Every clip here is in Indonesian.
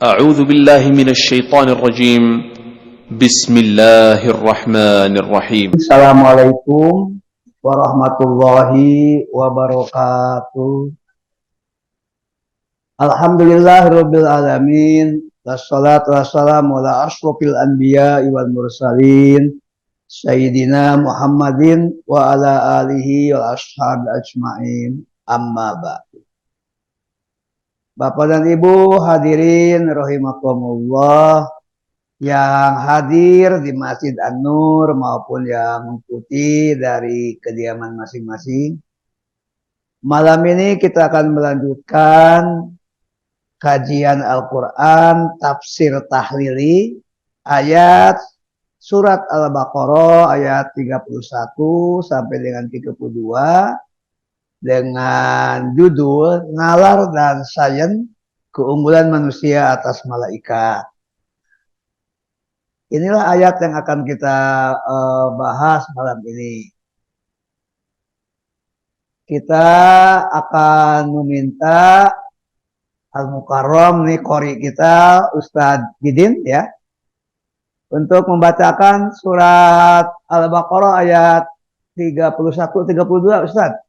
أعوذ بالله من الشيطان الرجيم بسم الله الرحمن الرحيم Assalamualaikum warahmatullahi wabarakatuh. Alhamdulillahirabbil alamin. Wassalatu wassalamu ala asyrofil anbiya'i wal mursalin Sayyidina Muhammadin wa ala alihi wa ashabi ajma'in. Amma ba'du. Bapak dan Ibu hadirin rahimakumullah yang hadir di Masjid An-Nur maupun yang mengikuti dari kediaman masing-masing. Malam ini kita akan melanjutkan kajian Al-Quran tafsir tahlili ayat surat Al-Baqarah ayat 31 sampai dengan 32 dengan judul Nalar dan Sains Keunggulan Manusia atas Malaikat. Inilah ayat yang akan kita bahas malam ini. Kita akan meminta Al-Mukarram nih qori kita Ustadz Bidin ya untuk membacakan surat Al-Baqarah ayat 31 32 Ustadz.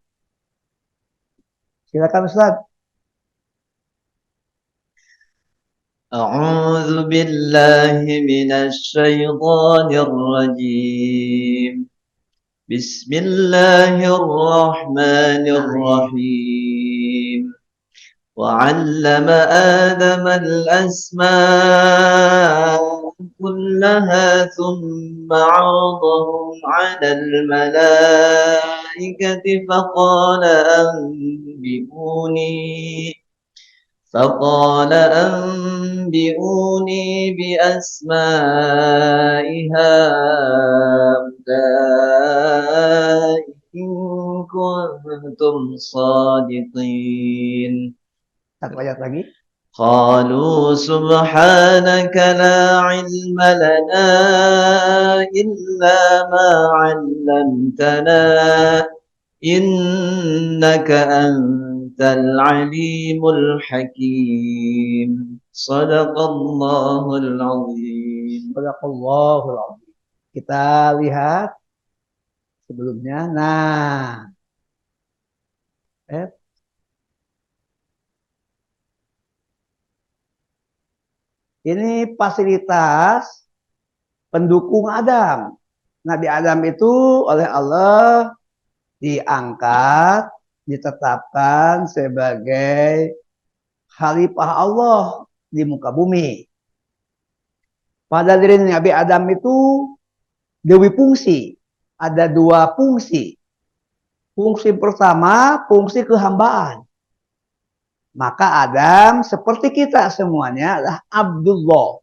Silakan Ustadz. أعوذ بالله من الشيطان الرجيم بسم الله الرحمن الرحيم وعلم آدم الأسماء كلها ثم عرضهم على الملائكة فقال أنبئوني بأسماء هؤلاء إن كنتم صادقين. Satu ayat lagi. قالوا سبحانك لا علم لنا إلا ما علمتنا إنك أنت العليم الحكيم صدق الله العظيم. Sadaqallahul azim. Kita lihat sebelumnya. Nah, ini fasilitas pendukung Adam. Nabi Adam itu oleh Allah diangkat, ditetapkan sebagai khalifah Allah di muka bumi. Pada diri Nabi Adam itu dewi fungsi. Ada dua fungsi. Fungsi pertama, fungsi kehambaan. Maka Adam seperti kita semuanya adalah Abdullah,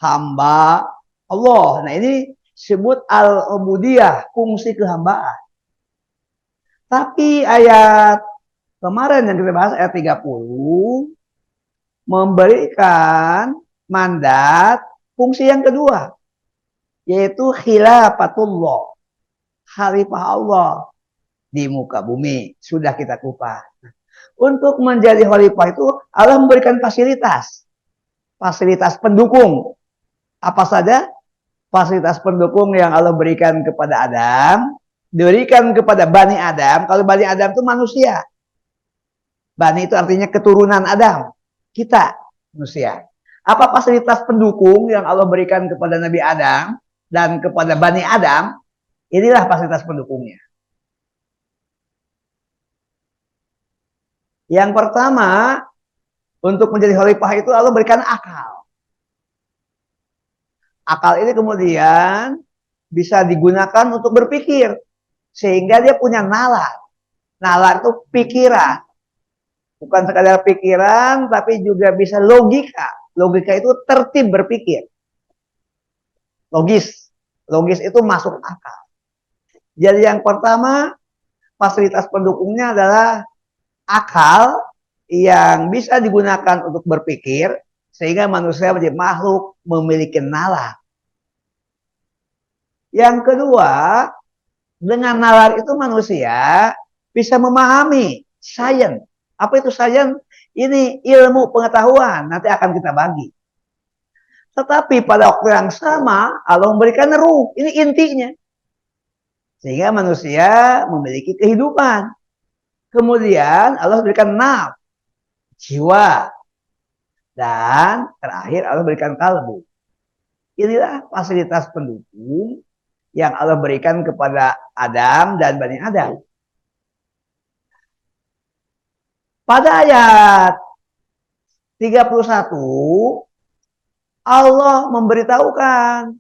hamba Allah. Nah ini disebut al-ubudiyah, fungsi kehambaan. Tapi ayat kemarin yang kita bahas ayat 30 memberikan mandat fungsi yang kedua, yaitu khilafatullah, khalifah Allah di muka bumi. Sudah kita kupas. Untuk menjadi khalifah itu Allah memberikan fasilitas pendukung. Apa saja fasilitas pendukung yang Allah berikan kepada Adam, diberikan kepada Bani Adam. Kalau Bani Adam itu manusia. Bani itu artinya keturunan Adam. Kita manusia. Apa fasilitas pendukung yang Allah berikan kepada Nabi Adam dan kepada Bani Adam? Inilah fasilitas pendukungnya. Yang pertama, untuk menjadi khalifah itu Allah berikan akal. Akal ini kemudian bisa digunakan untuk berpikir. Sehingga dia punya nalar. Nalar itu pikiran. Bukan sekadar pikiran, tapi juga bisa logika. Logika itu tertib berpikir. Logis. Logis itu masuk akal. Jadi yang pertama, fasilitas pendukungnya adalah akal yang bisa digunakan untuk berpikir sehingga manusia menjadi makhluk memiliki nalar. Yang kedua, dengan nalar itu manusia bisa memahami sains. Apa itu sains? Ini ilmu pengetahuan, nanti akan kita bagi. Tetapi pada waktu yang sama, Allah memberikan ruh. Ini intinya. Sehingga manusia memiliki kehidupan. Kemudian Allah berikan nafs, jiwa. Dan terakhir Allah berikan kalbu. Inilah fasilitas pendukung yang Allah berikan kepada Adam dan Bani Adam. Pada ayat 31, Allah memberitahukan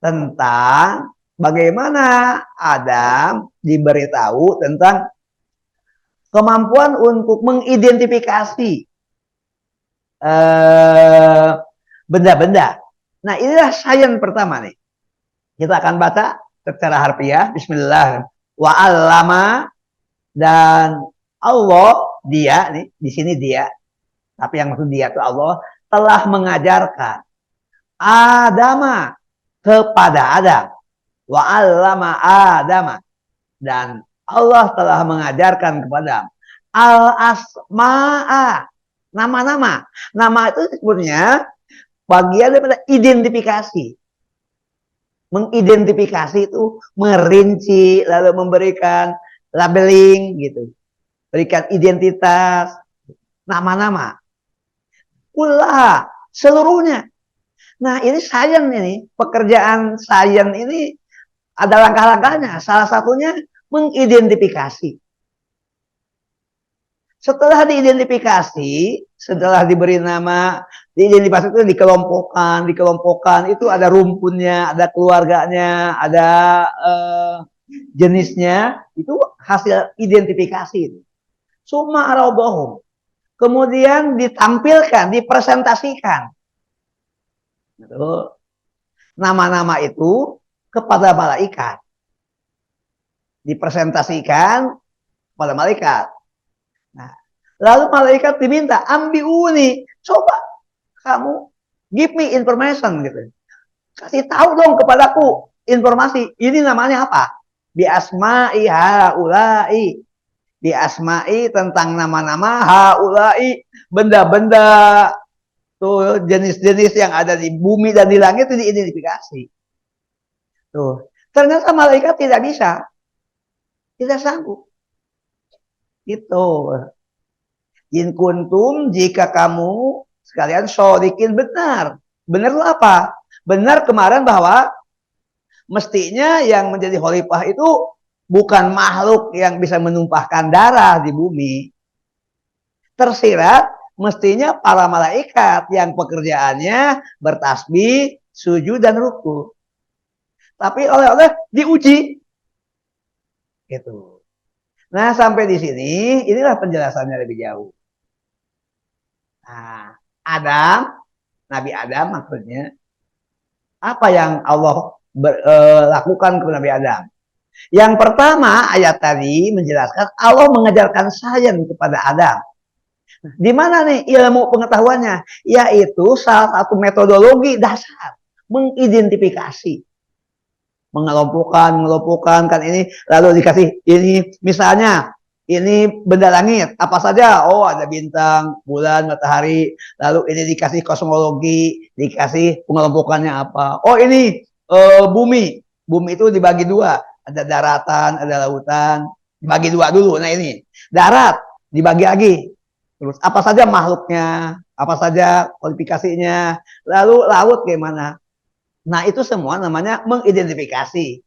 tentang bagaimana Adam diberitahu tentang kemampuan untuk mengidentifikasi benda-benda. Nah, inilah sains pertama nih. Kita akan baca secara harfiah. Bismillah. Wa 'allama, dan Allah, dia nih, di sini dia. Tapi yang maksud dia itu Allah telah mengajarkan Adama kepada Adam. Wa 'allama Adama, dan Allah telah mengajarkan kepada al-asma'a, nama-nama. Nama itu sebenarnya bagian daripada identifikasi. Mengidentifikasi itu merinci, lalu memberikan labeling gitu. Berikan identitas, nama-nama. Kullaha, seluruhnya. Nah, ini sains ini, pekerjaan sains ini ada langkah-langkahnya. Salah satunya mengidentifikasi. Setelah diidentifikasi, setelah diberi nama, diidentifikasi itu dikelompokkan, itu ada rumpunnya, ada keluarganya, ada jenisnya, itu hasil identifikasi. Summa aradahum, kemudian ditampilkan, dipresentasikan. Nama-nama itu kepada malaikat. Dipresentasikan kepada malaikat. Nah, lalu malaikat diminta, ambiuni, coba kamu give me information gitu. Kasih tahu dong kepadaku informasi. Ini namanya apa? Bi asma'i haula'i. Bi asma'i, tentang nama-nama, haula'i, benda-benda, tuh jenis-jenis yang ada di bumi dan di langit itu diidentifikasi. Tuh, ternyata malaikat tidak bisa. Tidak sanggup. Gitu. In kuntum, jika kamu sekalian shodikin, benar. Benar itu apa? Benar kemarin bahwa mestinya yang menjadi khalifah itu bukan makhluk yang bisa menumpahkan darah di bumi. Tersirat mestinya para malaikat yang pekerjaannya bertasbih, sujud, dan ruku. Tapi oleh diuji. Gitu. Nah, sampai di sini, inilah penjelasannya lebih jauh. Nah, Adam, Nabi Adam maksudnya, apa yang Allah lakukan kepada Nabi Adam? Yang pertama, ayat tadi menjelaskan Allah mengajarkan sains kepada Adam. Di mana nih ilmu pengetahuannya? Yaitu salah satu metodologi dasar, mengidentifikasi. Mengelompokkan kan ini, lalu dikasih ini, misalnya ini benda langit apa saja. Oh, ada bintang, bulan, matahari. Lalu ini dikasih kosmologi, dikasih pengelompokannya apa. Oh, ini bumi itu dibagi dua, ada daratan, ada lautan, dibagi dua dulu. Nah, ini darat dibagi lagi, terus apa saja makhluknya, apa saja kualifikasinya, lalu laut gimana. Nah, itu semua namanya mengidentifikasi.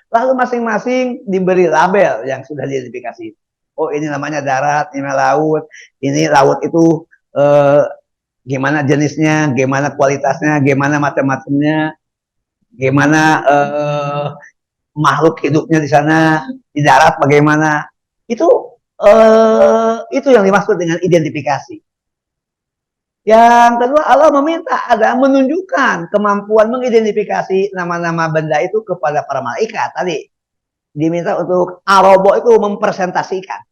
Lalu masing-masing diberi label yang sudah diidentifikasi. Oh, ini namanya darat, ini laut. Ini laut itu gimana jenisnya, gimana kualitasnya, gimana macam-macamnya, gimana makhluk hidupnya di sana, di darat bagaimana. Itu yang dimaksud dengan identifikasi. Yang kedua, Allah meminta Adam menunjukkan kemampuan mengidentifikasi nama-nama benda itu kepada para malaikat. Tadi diminta untuk arobo itu mempresentasikan,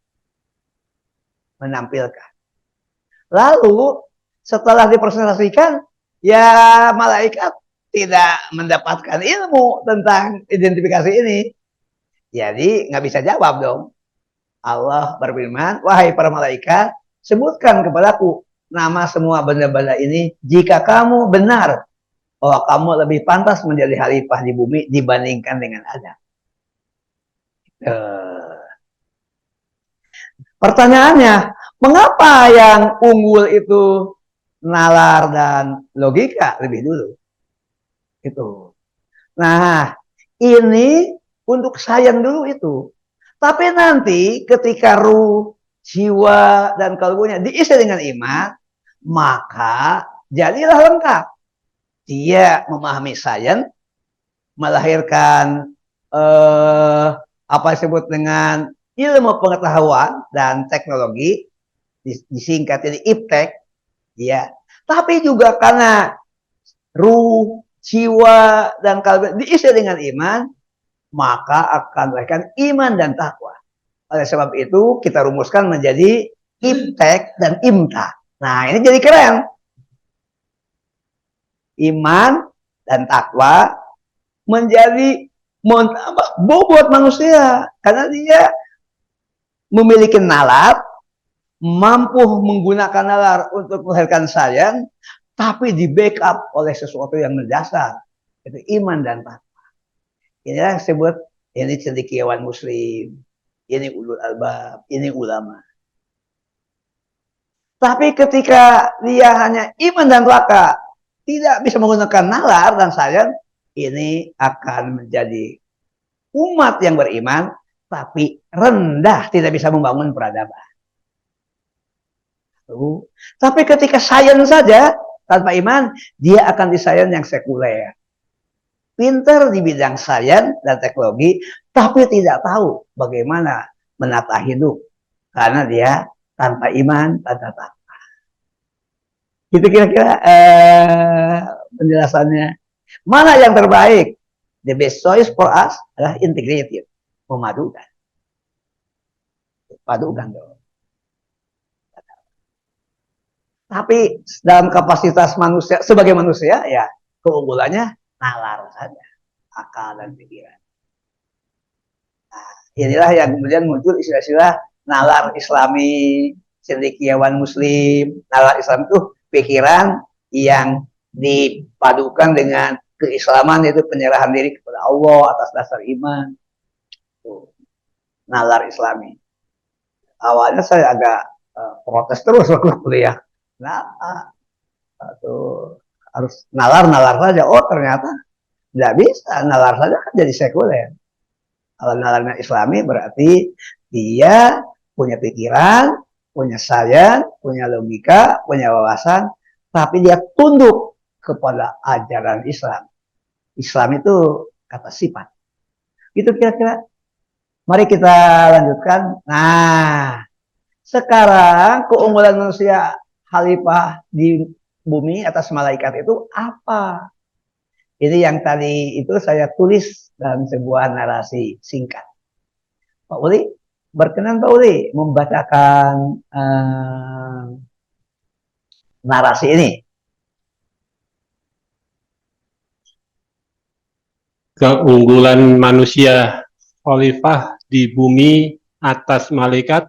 menampilkan. Lalu setelah dipresentasikan, ya malaikat tidak mendapatkan ilmu tentang identifikasi ini. Jadi nggak bisa jawab dong. Allah berfirman, wahai para malaikat, sebutkan kepadaku nama semua benda-benda ini jika kamu benar bahwa kamu lebih pantas menjadi khalifah di bumi dibandingkan dengan Adam. Pertanyaannya, mengapa yang unggul itu nalar dan logika lebih dulu? Itu. Nah, ini untuk sains dulu itu. Tapi nanti ketika ruh, jiwa, dan kalbunya diisi dengan iman, maka jadilah lengkap. Dia memahami sains, melahirkan apa disebut dengan ilmu pengetahuan dan teknologi, disingkat jadi iptek, ya. Tapi juga karena ruh, jiwa, dan kalbu diisi dengan iman, maka akan melahirkan iman dan takwa. Oleh sebab itu kita rumuskan menjadi iptek dan imta. Nah, ini jadi keren. Iman dan takwa menjadi bobot manusia karena dia memiliki nalar, mampu menggunakan nalar untuk melahirkan sains, tapi di backup oleh sesuatu yang mendasar, itu iman dan takwa. Inilah yang disebut ini cendekiawan muslim, ini ulul albab, ini ulama. Tapi ketika dia hanya iman dan takwa, tidak bisa menggunakan nalar dan sains, ini akan menjadi umat yang beriman tapi rendah, tidak bisa membangun peradaban. Tapi ketika sains saja tanpa iman, dia akan di sains yang sekuler. Pintar di bidang sains dan teknologi, tapi tidak tahu bagaimana menata hidup. Karena dia tanpa iman, tanpa takwa. Itu kira-kira penjelasannya. Mana yang terbaik? The best choice for us adalah integrated, memadukan. Padukan dong. Tapi dalam kapasitas manusia, sebagai manusia, ya keunggulannya nalar saja, akal dan pikiran. Nah, inilah yang kemudian muncul istilah-istilah nalar Islami, cendekiawan Muslim. Nalar Islam itu pikiran yang dipadukan dengan keislaman, yaitu penyerahan diri kepada Allah atas dasar iman. Tuh, nalar Islami. Awalnya saya agak protes terus waktu kuliah. Nah, harus nalar saja. Oh, ternyata tidak bisa nalar saja, kan jadi sekuler. Kalau nalarnya Islami berarti dia punya pikiran, punya sains, punya logika, punya wawasan, tapi dia tunduk kepada ajaran Islam. Islam itu kata sifat. Itu kira-kira. Mari kita lanjutkan. Nah, sekarang keunggulan manusia khalifah di bumi atas malaikat itu apa? Ini yang tadi itu saya tulis dalam sebuah narasi singkat. Pak Uli, berkenan Pak Uli membacakan narasi ini. Keunggulan manusia khalifah di bumi atas malaikat.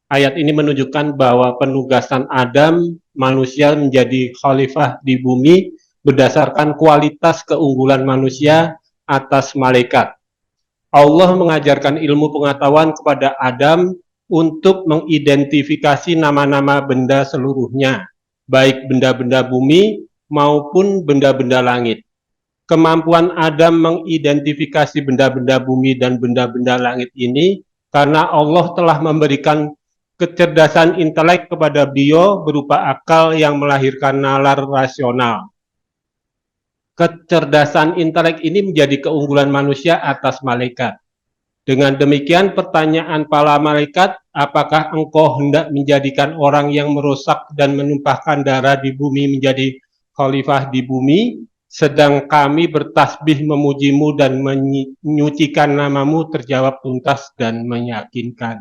Ayat ini menunjukkan bahwa penugasan Adam, manusia menjadi khalifah di bumi berdasarkan kualitas keunggulan manusia atas malaikat. Allah mengajarkan ilmu pengetahuan kepada Adam untuk mengidentifikasi nama-nama benda seluruhnya, baik benda-benda bumi maupun benda-benda langit. Kemampuan Adam mengidentifikasi benda-benda bumi dan benda-benda langit ini karena Allah telah memberikan kecerdasan intelek kepada beliau berupa akal yang melahirkan nalar rasional. Kecerdasan intelek ini menjadi keunggulan manusia atas malaikat. Dengan demikian pertanyaan para malaikat, apakah engkau hendak menjadikan orang yang merusak dan menumpahkan darah di bumi menjadi khalifah di bumi, sedang kami bertasbih memujimu dan menyucikan namamu? Terjawab tuntas dan meyakinkan.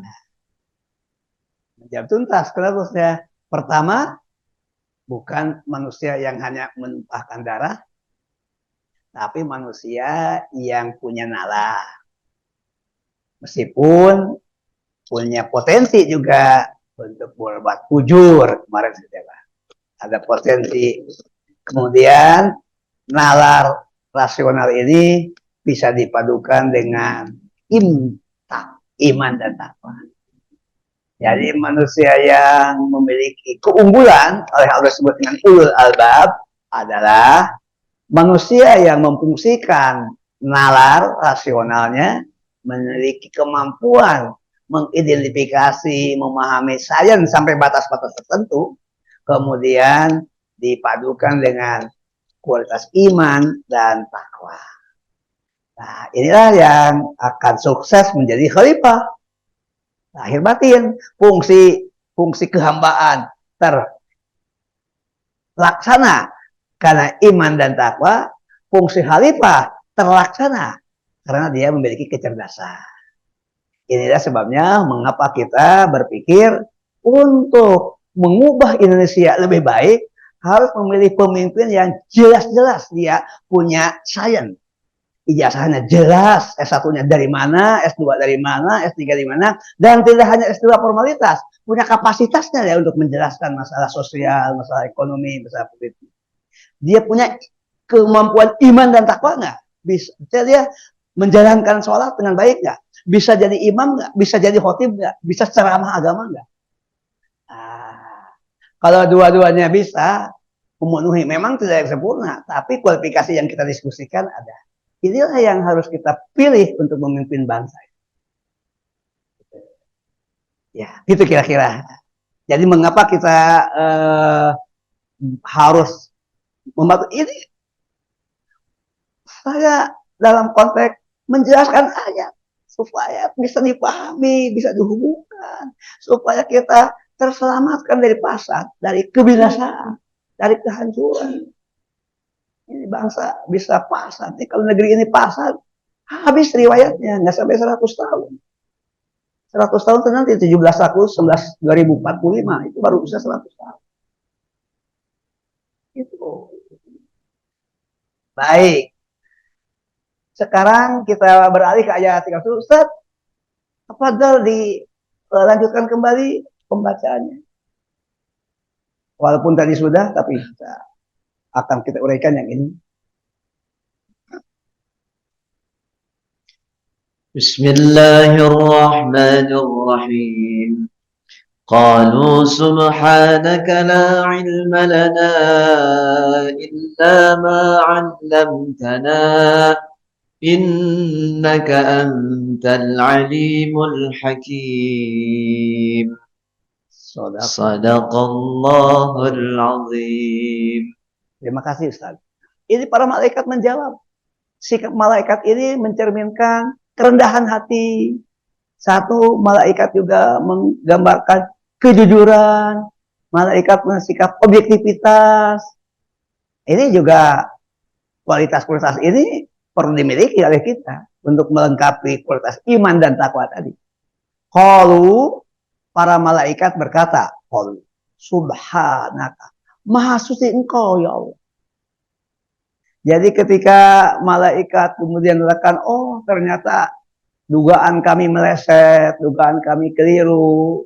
Menjawab tuntas, kenapa? Pertama, bukan manusia yang hanya menumpahkan darah, tapi manusia yang punya nalar. Meskipun punya potensi juga untuk berbuat jujur kemarin sudah ada potensi. Kemudian nalar rasional ini bisa dipadukan dengan iman dan takwa. Jadi manusia yang memiliki keunggulan oleh Allah disebut dengan ulul albab adalah manusia yang memfungsikan nalar rasionalnya, memiliki kemampuan mengidentifikasi, memahami sains sampai batas-batas tertentu, kemudian dipadukan dengan kualitas iman dan takwa. Nah, inilah yang akan sukses menjadi khalifah. Lahir batin, fungsi kehambaan terlaksana karena iman dan takwa, fungsi khalifah terlaksana karena dia memiliki kecerdasan. Inilah sebabnya mengapa kita berpikir untuk mengubah Indonesia lebih baik harus memilih pemimpin yang jelas-jelas dia punya sains. Ijazahnya jelas, S1-nya dari mana, S2 dari mana, S3 dari mana, dan tidak hanya S2 formalitas, punya kapasitasnya ya untuk menjelaskan masalah sosial, masalah ekonomi, masalah politik. Dia punya kemampuan iman dan takwa nggak? Bisa dia menjalankan sholat dengan baik nggak? Bisa jadi imam nggak? Bisa jadi khotib nggak? Bisa ceramah agama nggak? Nah, kalau dua-duanya bisa memenuhi, memang tidak sempurna, tapi kualifikasi yang kita diskusikan ada. Inilah yang harus kita pilih untuk memimpin bangsa. Ya, itu kira-kira. Jadi mengapa kita harus membantu ini? Saya dalam konteks menjelaskan ayat supaya bisa dipahami, bisa dihubungkan, supaya kita terselamatkan dari pasat, dari kebinasaan, dari kehancuran. Ini bangsa bisa pasat. Ini kalau negeri ini pasat, habis riwayatnya, nggak sampai 100 tahun. 100 tahun itu nanti 17 Agustus 2045 itu baru bisa 100 tahun. Itu. Baik. Sekarang kita beralih ke ayat 30. Ustaz, tafadhal dilanjutkan kembali pembacaannya. Walaupun tadi sudah, tapi akan kita uraikan yang ini. Bismillahirrahmanirrahim. Qalu subhanaka la ilma lana illa ma 'allamtana innaka antal alimul hakim. Sadaqallahul azim. Terima kasih Ustaz. Ini para malaikat menjawab. Sikap malaikat ini mencerminkan kerendahan hati. Satu, malaikat juga menggambarkan kejujuran. Malaikat bersikap objektivitas. Ini juga kualitas-kualitas ini perlu dimiliki oleh kita untuk melengkapi kualitas iman dan takwa tadi. Qalu, para malaikat berkata, qalu subhanaka, maha suci engkau ya Allah. Jadi ketika malaikat kemudian mengatakan, oh ternyata dugaan kami meleset, dugaan kami keliru,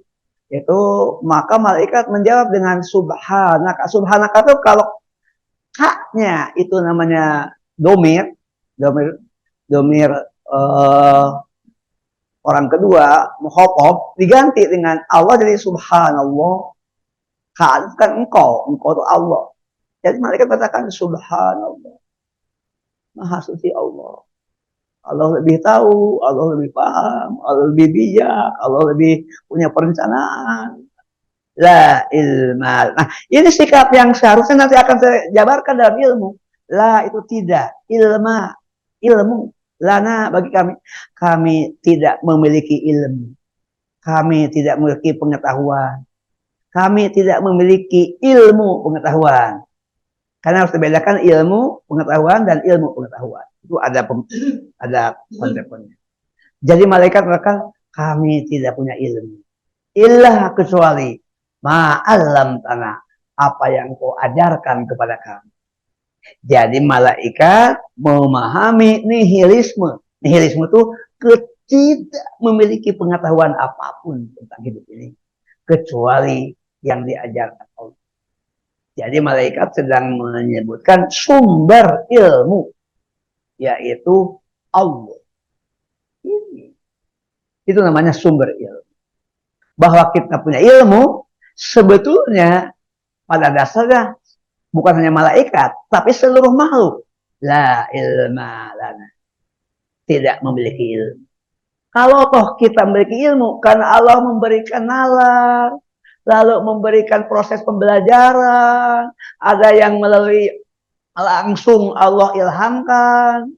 itu maka malaikat menjawab dengan subhanaka. Subhanaka itu kalau haknya itu namanya domir orang kedua mukhatab diganti dengan Allah jadi subhanallah. Kan engkau itu Allah. Jadi malaikat katakan subhanallah. Maha suci Allah. Allah lebih tahu, Allah lebih paham, Allah lebih bijak, Allah lebih punya perencanaan. La ilma. Nah, ini sikap yang seharusnya nanti akan saya jabarkan dalam ilmu. La itu tidak, ilma, ilmu. Lana bagi kami. Kami tidak memiliki ilmu. Kami tidak memiliki pengetahuan. Kami tidak memiliki ilmu pengetahuan. Karena harus dibedakan ilmu pengetahuan dan ilmu pengetahuan. Itu ada konsepnya. Jadi malaikat mereka, kami tidak punya ilmu. Illah kecuali ma'alam tanah. Apa yang kau ajarkan kepada kami. Jadi malaikat memahami nihilisme. Nihilisme itu tidak memiliki pengetahuan apapun tentang hidup ini. kecuali yang diajarkan Allah. Jadi malaikat sedang menyebutkan sumber ilmu, yaitu Allah. Ini. Itu namanya sumber ilmu. Bahwa kita punya ilmu, sebetulnya pada dasarnya bukan hanya malaikat, tapi seluruh makhluk. La ilma lana. Tidak memiliki ilmu. Kalau toh kita memiliki ilmu, karena Allah memberikan nalar, lalu memberikan proses pembelajaran, ada yang melalui langsung Allah ilhamkan,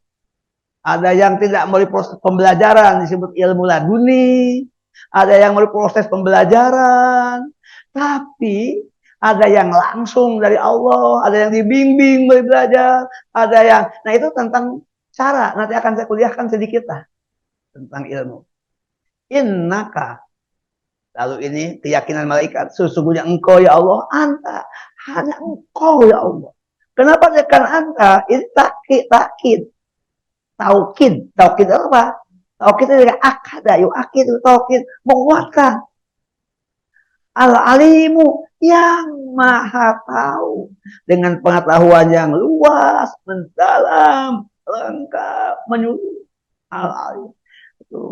ada yang tidak melalui proses pembelajaran disebut ilmu laduni, ada yang melalui proses pembelajaran, tapi ada yang langsung dari Allah, ada yang dibimbing belajar, ada yang, nah itu tentang cara, nanti akan saya kuliahkan sedikit lah tentang ilmu. Innaka, lalu ini keyakinan malaikat, sesungguhnya engkau ya Allah, anta, hanya engkau ya Allah. Kenapa tekan anta? Ini takkid, taukid apa? Taukid itu dari akada, akid itu taukid, menguatkan. Al-alimu, yang maha tahu, dengan pengetahuan yang luas, mendalam, lengkap, menyeluruh. Al-alim itu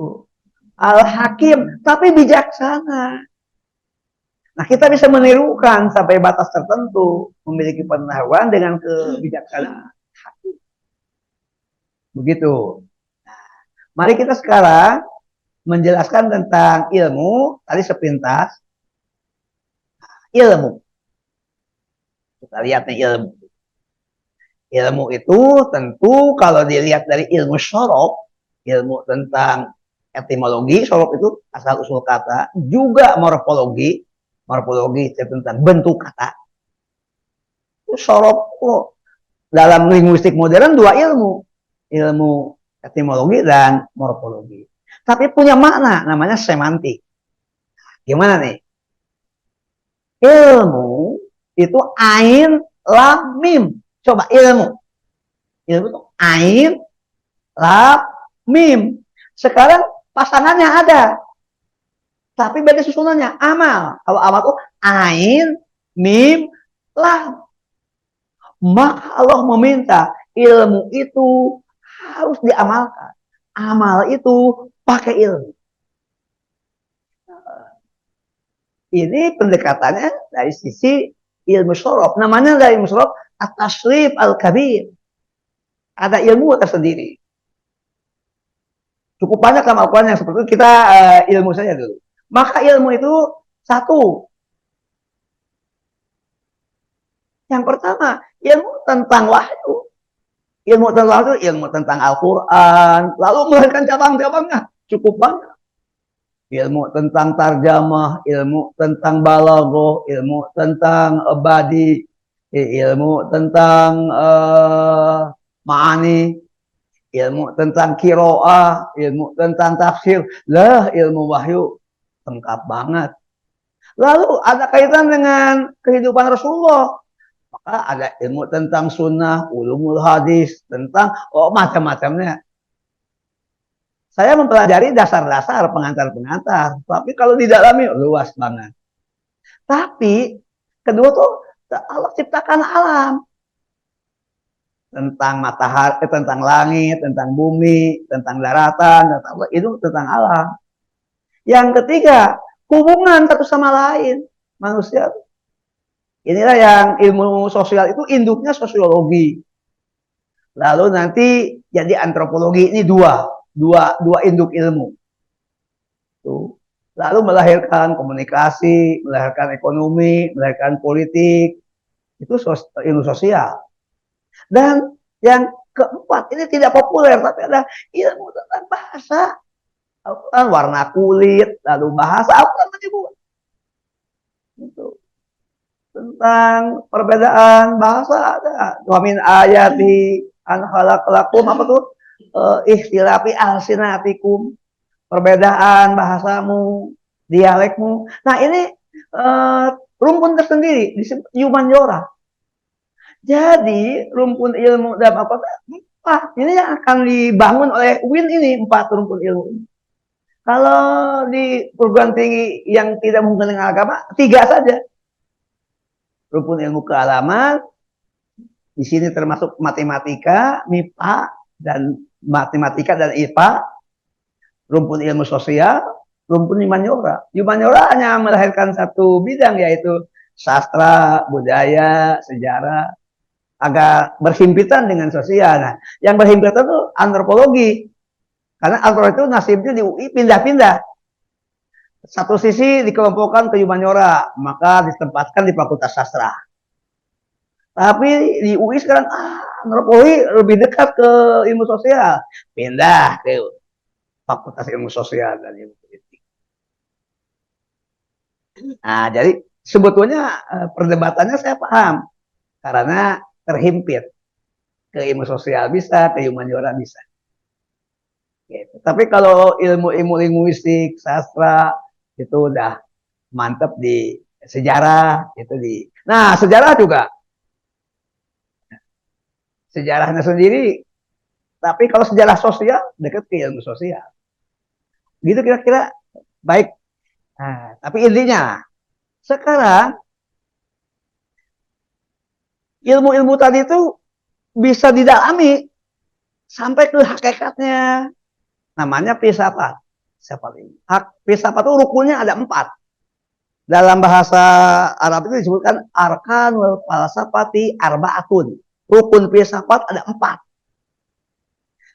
Al-Hakim, tapi bijaksana. Nah, kita bisa menirukan sampai batas tertentu, memiliki pengetahuan dengan kebijaksanaan. Begitu. Nah, mari kita sekarang menjelaskan tentang ilmu, tadi sepintas. Ilmu. Kita lihat nih ilmu. Ilmu itu tentu kalau dilihat dari ilmu syaraf, ilmu tentang etimologi, syaraf itu asal usul kata, juga morfologi itu tentang bentuk kata. Syaraf dalam linguistik modern dua ilmu etimologi dan morfologi. Tapi punya makna namanya semantik. Gimana nih? Ilmu itu ain lam mim. Coba ilmu. Ilmu itu ain lam mim. Sekarang pasangannya ada. Tapi beda susunannya. Amal. Kalau amal itu ain mim lam. Maka Allah meminta ilmu itu harus diamalkan. Amal itu pakai ilmu. Ini pendekatannya dari sisi ilmu syaraf. Namanya dari ilmu syaraf at-tasrif al-kabir. Ada ilmu tersendiri. Cukup banyak kemampuan yang seperti itu, kita ilmu saja dulu. Maka ilmu itu satu. Yang pertama, ilmu tentang wahyu. Ilmu tentang wahyu, ilmu tentang Al-Quran. Lalu melahirkan cabang-cabangnya. Cukup banyak. Ilmu tentang tarjamah, ilmu tentang balaghah, ilmu tentang badi, ilmu tentang ma'ani, ilmu tentang qiraah, ilmu tentang tafsir. Lah, ilmu wahyu lengkap banget. Lalu ada kaitan dengan kehidupan Rasulullah. Maka ada ilmu tentang sunnah, ulumul hadis, tentang macam-macamnya. Saya mempelajari dasar-dasar pengantar-pengantar, tapi kalau didalami luas banget. Tapi kedua tuh Allah ciptakan alam. Tentang matahari, tentang langit, tentang bumi, tentang daratan, itu tentang alam. Yang ketiga, hubungan satu sama lain manusia. Inilah yang ilmu sosial itu induknya sosiologi. Lalu nanti jadi antropologi, ini dua induk ilmu. Tuh. Lalu melahirkan komunikasi, melahirkan ekonomi, melahirkan politik. Itu ilmu sosial. Dan yang keempat, ini tidak populer, tapi ada ilmu tentang bahasa. Warna kulit, lalu bahasa, apa menyebut. Itu. Tentang perbedaan bahasa ada. Wa min ayati an khalaqalakum, apa tuh? Ikhtilafi alsinatikum, perbedaan bahasamu, dialekmu. Nah, ini rumpun tersendiri disebut Humaniora. Jadi rumpun ilmu dan apa? Ini yang akan dibangun oleh UIN ini, 4 rumpun ilmu. Kalau di perguruan tinggi yang tidak menggunakan agama, 3 saja. Rukun ilmu kealaman, di sini termasuk matematika, MIPA, dan matematika dan IPA, rumpun ilmu sosial, rumpun humaniora. Humaniora hanya melahirkan satu bidang, yaitu sastra, budaya, sejarah, agak berhimpitan dengan sosial. Nah, yang berhimpitan itu antropologi. Karena antropologi itu nasibnya di UI pindah-pindah. Satu sisi dikelompokkan ke humaniora, maka ditempatkan di Fakultas Sastra. Tapi di UI sekarang antropologi lebih dekat ke ilmu sosial, pindah ke Fakultas Ilmu Sosial dan Ilmu Politik. Nah, jadi sebetulnya perdebatannya saya paham karena terhimpit ke ilmu sosial bisa, ke humaniora bisa. Gitu. Tapi kalau ilmu-ilmu linguistik, sastra itu udah mantep di sejarah itu di. Nah, sejarah juga sejarahnya sendiri. Tapi kalau sejarah sosial dekat ke ilmu sosial. Gitu kira-kira baik. Nah, tapi intinya sekarang ilmu-ilmu tadi itu bisa didalami sampai ke hakikatnya. Namanya filsafat. Filsafat itu rukunnya ada 4. Dalam bahasa Arab itu disebutkan arkanul falsafati arba'atun. Rukun filsafat ada 4.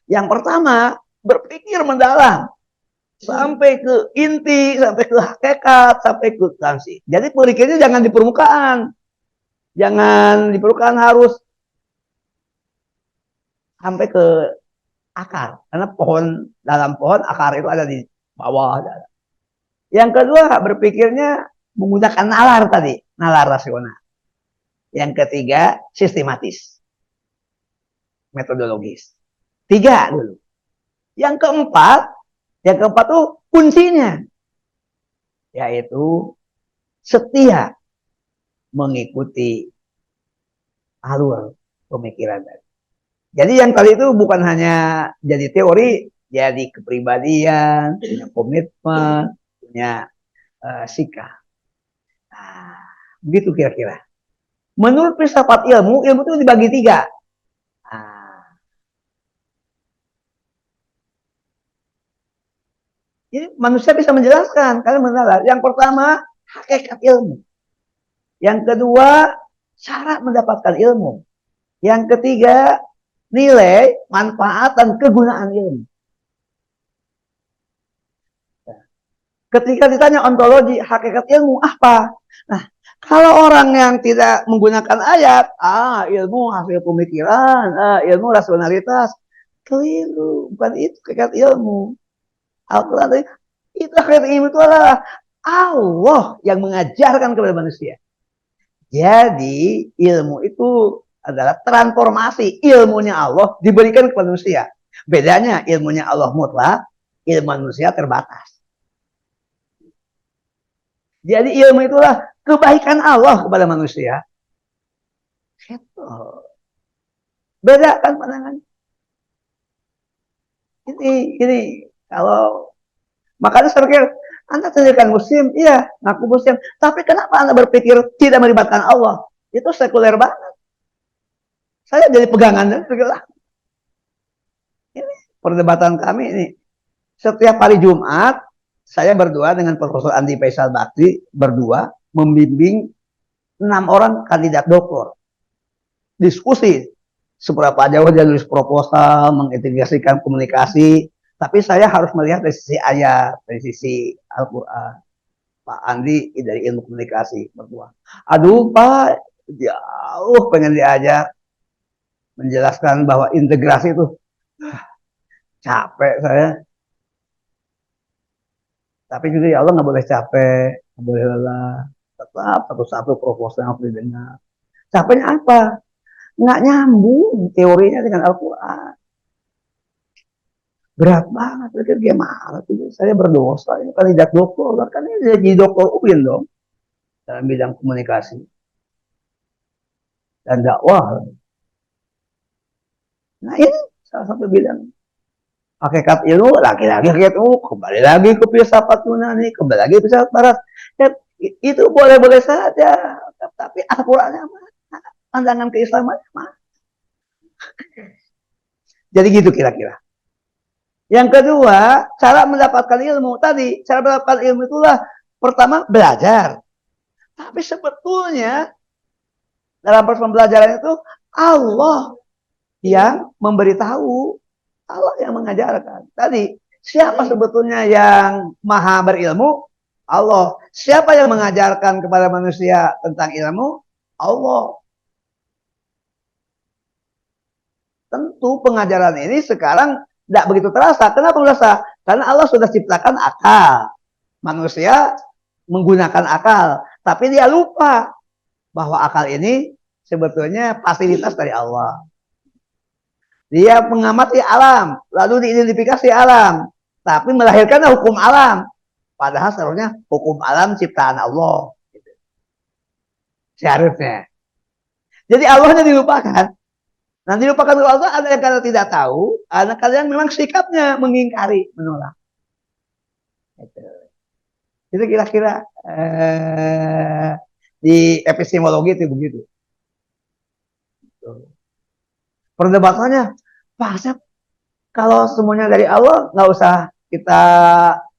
Yang pertama, berpikir mendalam. Sampai ke inti, sampai ke hakikat, sampai ke substansi. Jadi berpikirnya jangan di permukaan. Jangan di permukaan, harus sampai ke akar. Karena dalam pohon akar itu ada di bawah. Yang kedua, berpikirnya menggunakan nalar tadi, nalar rasional. Yang ketiga, sistematis, metodologis. 3 dulu. Yang keempat tuh kuncinya, yaitu setia mengikuti alur pemikiran tadi. Jadi yang tadi itu bukan hanya jadi teori, jadi kepribadian, punya komitmen, punya sikap. Nah, begitu kira-kira. Menurut filsafat ilmu itu dibagi 3. Nah, jadi manusia bisa menjelaskan karena mengenal. Yang pertama, hakikat ilmu. Yang kedua, cara mendapatkan ilmu. Yang ketiga, nilai, manfaat, dan kegunaan ilmu. Ketika ditanya ontologi, hakikat ilmu apa? Nah, kalau orang yang tidak menggunakan ayat, ilmu hasil pemikiran, ilmu rasionalitas, keliru. Bukan itu hakikat ilmu. Al-Quran itu hakikat ilmu itu adalah Allah yang mengajarkan kepada manusia. Jadi ilmu itu adalah transformasi. Ilmunya Allah diberikan kepada manusia. Bedanya ilmunya Allah mutlak, ilmu manusia terbatas. Jadi ilmu itulah kebaikan Allah kepada manusia. Itu. Beda kan pandangannya. Ini kalau makanya saya pikir Anda sendiri kan muslim, iya, ngaku muslim. Tapi kenapa Anda berpikir tidak melibatkan Allah? Itu sekuler banget. Saya jadi pegangan dan pikirlah. Ini perdebatan kami ini. Setiap hari Jumat, saya berdua dengan Profesor Andi Faisal Bakti, berdua membimbing 6 orang kandidat doktor. Diskusi seberapa jauh dia nulis proposal, mengintegrasikan komunikasi. Tapi saya harus melihat dari sisi ayat, dari sisi Al-Quran. Pak Andi dari ilmu komunikasi berdua. Aduh Pak, jauh pengen diajar menjelaskan bahwa integrasi itu capek saya. Tapi juga ya Allah nggak boleh capek, nggak boleh lelah. Tetap satu-satu proposal yang harus didengar. Capeknya apa? Nggak nyambung teorinya dengan Al-Quran. Berat banget, pikir gimana tuh? Saya berdosa, ini kandidat doktor, kan ini jadi dokter UIN dong dalam bidang komunikasi dan dakwah. Nah ini salah satu bidang. Hakikat ilmu, lagi-lagi hakikat ilmu, kembali lagi ke filsafat Yunani, kembali lagi ke filsafat Barat. Ya, itu boleh-boleh saja, tapi Al-Qur'annya mana? Pandangan keislaman mana? Jadi gitu kira-kira. Yang kedua, cara mendapatkan ilmu. Tadi, cara mendapatkan ilmu itulah pertama belajar. Tapi sebetulnya dalam proses pembelajaran itu Allah yang memberitahu, Allah yang mengajarkan. Tadi, siapa sebetulnya yang maha berilmu? Allah. Siapa yang mengajarkan kepada manusia tentang ilmu? Allah. Tentu pengajaran ini sekarang tidak begitu terasa. Kenapa terasa? Karena Allah sudah ciptakan akal. Manusia menggunakan akal. Tapi dia lupa bahwa akal ini sebetulnya fasilitas dari Allah. Dia mengamati alam, lalu diidentifikasi alam, tapi melahirkan hukum alam. Padahal seharusnya hukum alam ciptaan Allah. Seharusnya. Jadi Allahnya dilupakan. Nanti dilupakan oleh Allah, ada yang kalian tidak tahu, ada kalian memang sikapnya mengingkari, menolak. Itu kira-kira di epistemologi itu begitu. Perdebatannya, Pak Asep, kalau semuanya dari Allah, nggak usah kita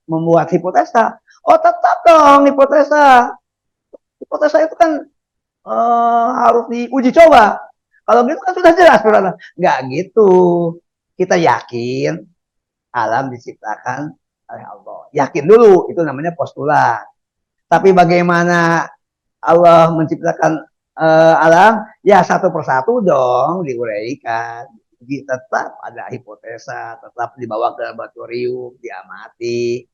membuat hipotesa. Oh, tetap dong hipotesa. Hipotesa itu kan harus diuji coba. Kalau gitu kan sudah jelas, saudara. Nggak gitu. Kita yakin alam diciptakan oleh Allah. Yakin dulu, itu namanya postulat. Tapi bagaimana Allah menciptakan alam, ya satu persatu dong diuraikan. Tetap ada hipotesa, tetap dibawa ke laboratorium, diamati.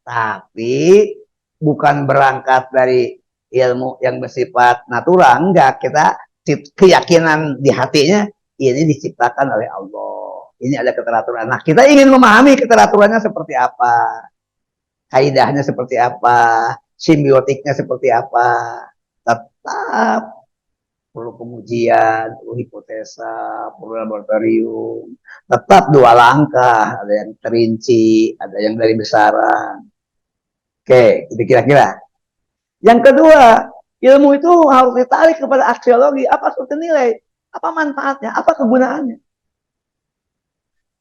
Tapi bukan berangkat dari ilmu yang bersifat natural, enggak. Kita keyakinan di hatinya ini diciptakan oleh Allah. Ini ada keteraturan. Nah, kita ingin memahami keteraturannya seperti apa, kaidahnya seperti apa, simbiotiknya seperti apa. Tetap perlu pengujian, perlu hipotesa, perlu laboratorium. Tetap dua langkah, ada yang terinci, ada yang dari besaran. Oke, itu kira-kira. Yang kedua, ilmu itu harus ditarik kepada aksiologi. Apa sebetulnya nilai? Apa manfaatnya? Apa kegunaannya?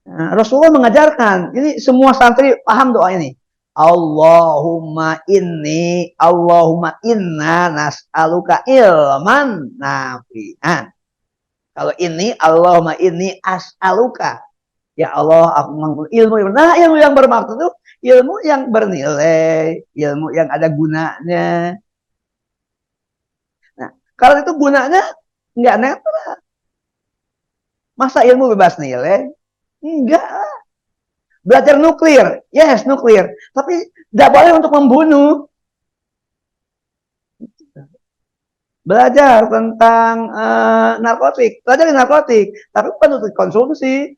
Nah, Rasulullah mengajarkan, ini semua santri paham doa ini. Allahumma inna nas'aluka ilman nafi'an. Kalau ini, Allahumma inni as'aluka. Ya Allah, aku mengumpul ilmu. Nah, ilmu yang bermaksud itu ilmu yang bernilai, ilmu yang ada gunanya. Nah, kalau itu gunanya nggak netral. Masa ilmu bebas nilai? Enggak. Belajar nuklir, yes nuklir, tapi tidak boleh untuk membunuh. Belajar tentang narkotik, belajar narkotik, tapi bukan untuk konsumsi.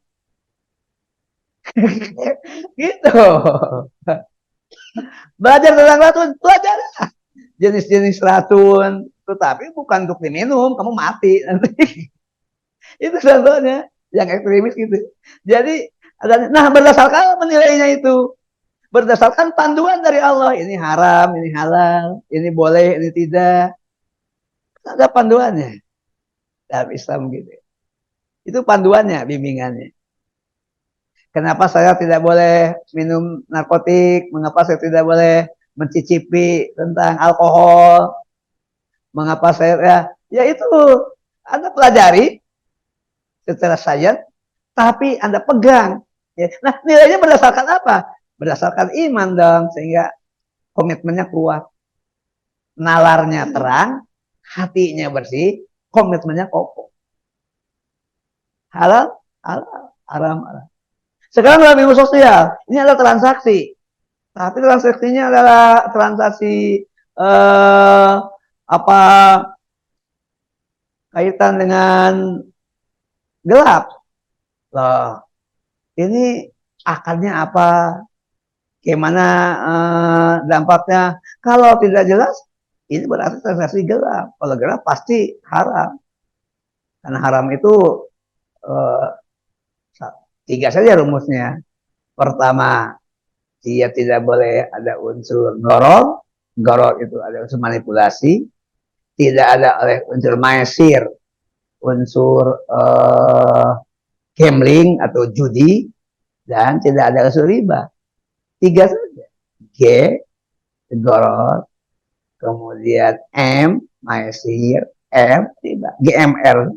Gitu. Belajar tentang racun, belajar jenis-jenis racun, tetapi bukan untuk diminum, kamu mati nanti. Itu contohnya yang ekstremis gitu. Jadi nah berdasarkan menilainya itu berdasarkan panduan dari Allah, ini haram, ini halal, ini boleh, ini tidak. Ada panduannya dalam Islam gitu. Itu panduannya, bimbingannya. Kenapa saya tidak boleh minum narkotik? Mengapa saya tidak boleh mencicipi tentang alkohol? Mengapa saya ya itu Anda pelajari secara sains, tapi Anda pegang. Ya. Nah, nilainya berdasarkan apa? Berdasarkan iman dong, sehingga komitmennya kuat. Nalarnya terang, hatinya bersih, komitmennya kokoh. Halal, halal, haram, haram. Sekarang dalam ilmu sosial, ini adalah transaksi. Tapi transaksinya adalah transaksi apa kaitan dengan gelap. Loh, ini akarnya apa? Gimana dampaknya? Kalau tidak jelas, ini berarti transaksi gelap. Kalau gelap pasti haram. Karena haram itu 3 saja rumusnya. Pertama, dia tidak boleh ada unsur goror. Goror itu ada unsur manipulasi. Tidak ada oleh unsur maesir, unsur gambling atau judi, dan tidak ada unsur riba. 3 saja. G, goror, kemudian M, maesir, M, riba. GMR.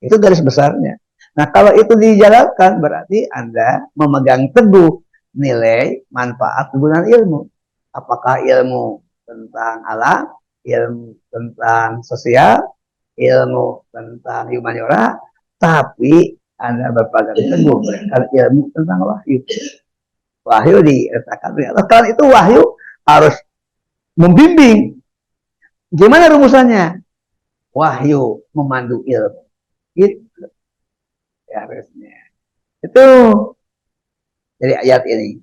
Itu garis besarnya. Nah, kalau itu dijalankan berarti Anda memegang teguh nilai manfaat kegunaan ilmu. Apakah ilmu tentang alam, ilmu tentang sosial, ilmu tentang humaniora, tapi Anda berpegang teguh berikan ilmu tentang wahyu. Wahyu diletakkan di atas. Karena itu wahyu harus membimbing. Gimana rumusannya? Wahyu memandu ilmu. Gitu. Ya, harusnya. Itu dari ayat ini.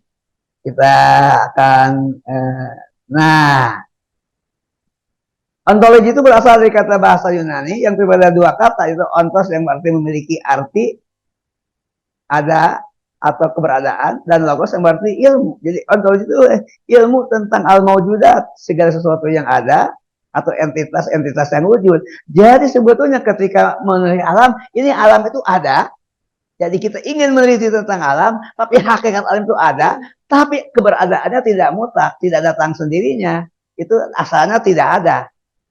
Kita akan nah, ontologi itu berasal dari kata bahasa Yunani yang terdiri dari 2 kata, itu ontos yang berarti memiliki arti ada atau keberadaan, dan logos yang berarti ilmu. Jadi ontologi itu ilmu tentang al-maujudat, segala sesuatu yang ada atau entitas-entitas yang wujud. Jadi sebetulnya ketika meneliti alam, ini alam itu ada. Jadi kita ingin meneliti tentang alam, tapi hakikat alam itu ada, tapi keberadaannya tidak mutlak, tidak datang sendirinya. Itu asalnya tidak ada.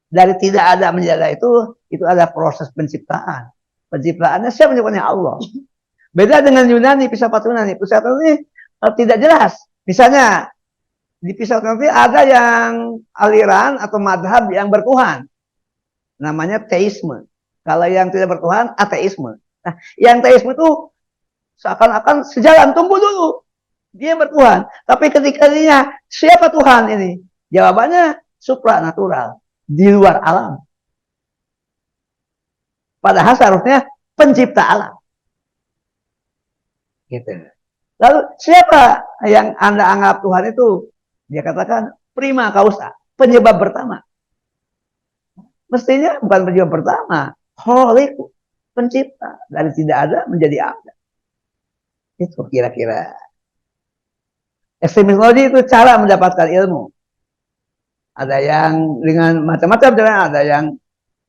Dari tidak ada menjadi ada itu ada proses penciptaan. Penciptaannya siapa menciptanya? Allah. Beda dengan Yunani, filsafat Yunani. Filsafat ini tidak jelas. Misalnya di filsafat Yunani ada yang aliran atau madhab yang bertuhan, namanya teisme. Kalau yang tidak bertuhan, ateisme. Nah, yang teisme itu seakan-akan sejalan, tunggu dulu. Dia bertuhan. Tapi ketika dia, siapa Tuhan ini? Jawabannya supranatural. Di luar alam. Padahal seharusnya pencipta alam. Gitu. Lalu siapa yang Anda anggap Tuhan itu? Dia katakan prima causa, penyebab pertama. Mestinya bukan penyebab pertama. Khaliq, pencipta. Dari tidak ada menjadi ada. Itu kira-kira. Epistemologi itu cara mendapatkan ilmu. Ada yang dengan macam-macam caranya. Ada yang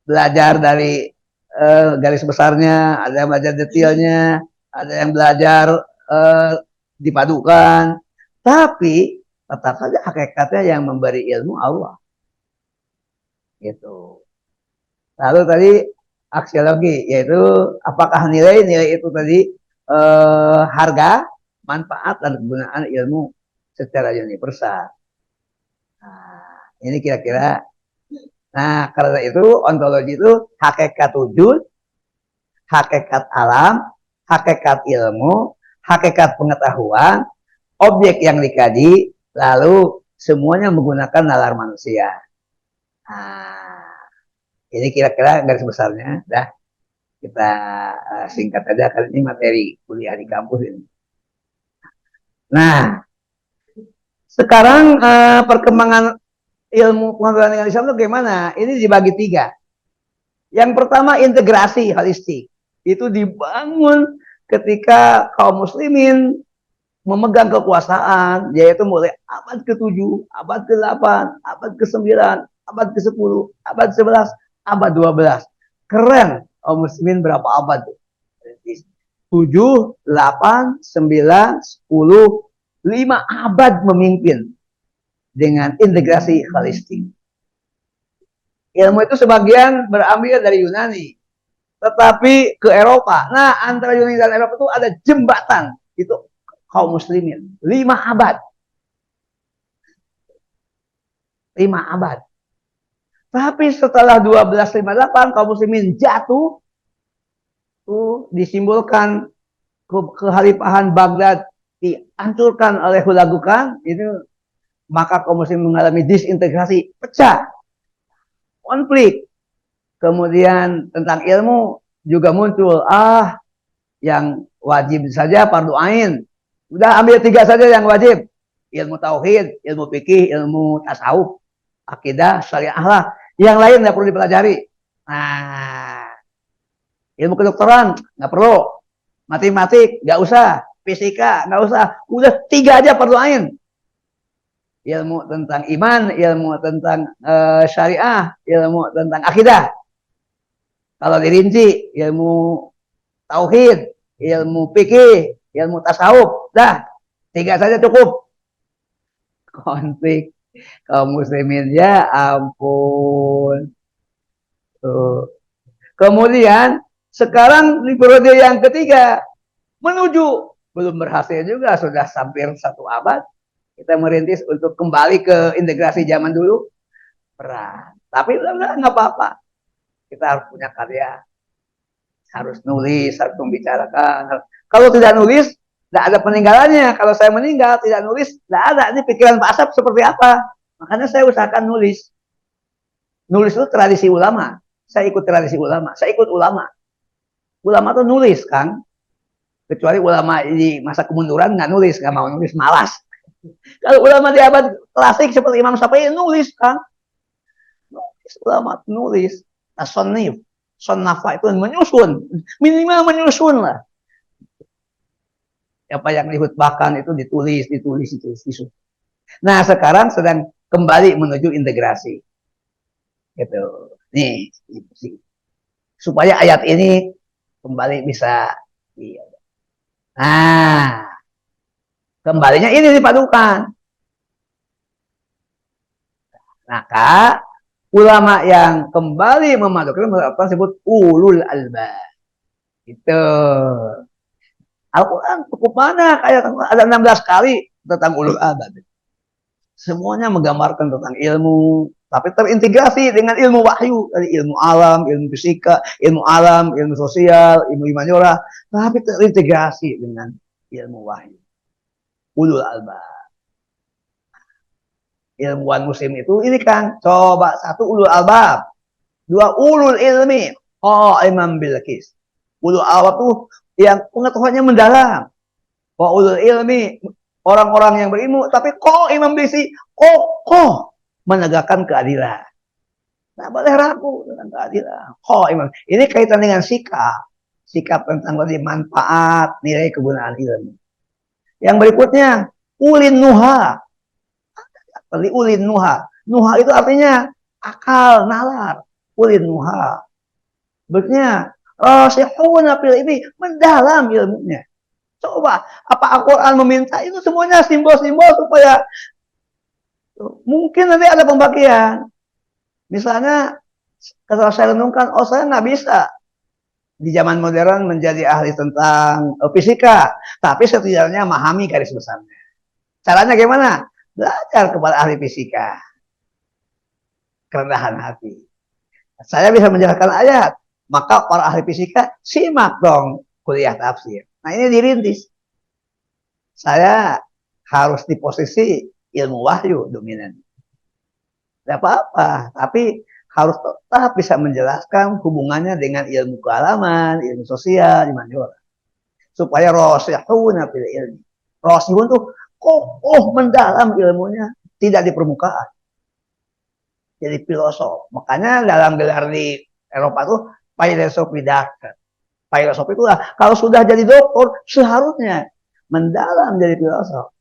belajar dari garis besarnya, ada yang belajar detailnya, ada yang belajar dipadukan. Tapi tetap saja hakikatnya yang memberi ilmu Allah. Gitu. Lalu tadi aksiologi, yaitu apakah nilai itu tadi harga, manfaat, dan kegunaan ilmu secara universal. Nah, ini kira-kira. Nah, karena itu ontologi itu hakikat wujud, hakikat alam, hakikat ilmu, hakikat pengetahuan, objek yang dikaji, lalu semuanya menggunakan nalar manusia. Nah, ini kira-kira garis besarnya. Dah, kita singkat aja karena ini materi kuliah di kampus ini. Nah, sekarang perkembangan ilmu pengetahuan Islam itu gimana? Ini dibagi 3. Yang pertama integrasi holistik. Itu dibangun ketika kaum muslimin memegang kekuasaan, yaitu mulai abad ke-7, abad ke-8, abad ke-9, abad ke-10, abad ke-11, abad 12. Keren, kaum muslimin berapa abad? 7, 8, 9, 10, 5 abad memimpin dengan integrasi holistik. Ilmu itu sebagian berambil dari Yunani, tetapi ke Eropa. Nah, antara Yunani dan Eropa itu ada jembatan. Itu kaum muslimin. 5 abad. 5 abad. Tapi setelah 1258 kaum muslimin jatuh, disimbolkan kekhalifahan Baghdad dihancurkan oleh Hulagukan, itu maka kaum muslimin mengalami disintegrasi, pecah, konflik. Kemudian tentang ilmu juga muncul, yang wajib saja fardu ain. Udah ambil 3 saja yang wajib. Ilmu tauhid, ilmu fikih, ilmu tasawuf, akidah, syariah lah. Yang lain nggak perlu dipelajari. Nah, ilmu kedokteran nggak perlu. Matematik nggak usah, fisika nggak usah, udah 3 aja perluain. Ilmu tentang iman, ilmu tentang syariah, ilmu tentang akidah. Kalau dirinci, ilmu tauhid, ilmu fikih, ilmu tasawuf, dah 3 saja cukup. Konflik kaum muslimin, ya ampun. Tuh. Kemudian sekarang di periode yang ketiga menuju, belum berhasil juga, sudah hampir 1 abad kita merintis untuk kembali ke integrasi zaman dulu, berat. Tapi udah nggak apa-apa, kita harus punya karya, harus nulis, harus membicarakan. Kalau tidak nulis, tidak ada peninggalannya. Kalau saya meninggal tidak nulis, tidak ada. Ini pikiran Pak Asap seperti apa? Makanya saya usahakan nulis. Nulis itu tradisi ulama. Saya ikut tradisi ulama. Saya ikut ulama. Ulama tuh nulis, Kang. Kecuali ulama di masa kemunduran nggak nulis, nggak mau nulis, malas. Kalau ulama di abad klasik seperti Imam Syafi'i nulis, Kang. Nulis, ulama nulis. As-Sonnif. Sonnafa itu menyusun. Minimal menyusun lah. Apa yang dihutbahkan itu ditulis. Nah, sekarang sedang kembali menuju integrasi. Gitu. Nih, supaya ayat ini kembali bisa. Nah, kembalinya ini dipadukan. Maka ulama yang kembali memadukan disebut ulul albab. Itu. Al-Quran cukup banyak, ada 16 kali tentang ulul albab. Semuanya menggambarkan tentang ilmu, tapi terintegrasi dengan ilmu wahyu, dari ilmu alam, ilmu fisika, ilmu alam, ilmu sosial, ilmu humaniora, tapi terintegrasi dengan ilmu wahyu. Ulul albab. Ilmuwan muslim itu ini kan, coba 1 ulul albab, 2 ulul ilmi, imam bilqis. Ulul albab tuh yang pengetahuannya mendalam. Wa ulul ilmi, orang-orang yang berilmu, tapi imam bilqis kokoh menegakkan keadilan. Nah, boleh ragu dengan keadilan. Imam. Ini kaitan dengan sikap tentang manfaat, nilai kegunaan ilmu. Yang berikutnya, ulin nuha. Ulin nuha. Nuha itu artinya akal, nalar. Ulin nuha. Berikutnya, rasihuna fil ilmi, mendalam ilmunya. Coba, apa Al-Quran meminta itu semuanya simbol-simbol supaya mungkin nanti ada pembagian. Misalnya, kalau saya renungkan, saya nggak bisa di zaman modern menjadi ahli tentang fisika, tapi setidaknya memahami garis besarnya. Caranya gimana? Belajar kepada ahli fisika. Kerendahan hati. Saya bisa menjelaskan ayat, maka para ahli fisika simak dong kuliah tafsir. Nah, ini dirintis. Saya harus di posisi ilmu wahyu dominan. Tidak apa-apa, tapi harus tetap bisa menjelaskan hubungannya dengan ilmu kealaman, ilmu sosial, humaniora. Supaya rasihuna fil ilmi. Rasihun tuh kokoh mendalam ilmunya, tidak di permukaan. Jadi filosof. Makanya dalam gelar di Eropa tuh filosofi doctor. Filosofi itu kalau sudah jadi doktor seharusnya mendalam jadi filosof.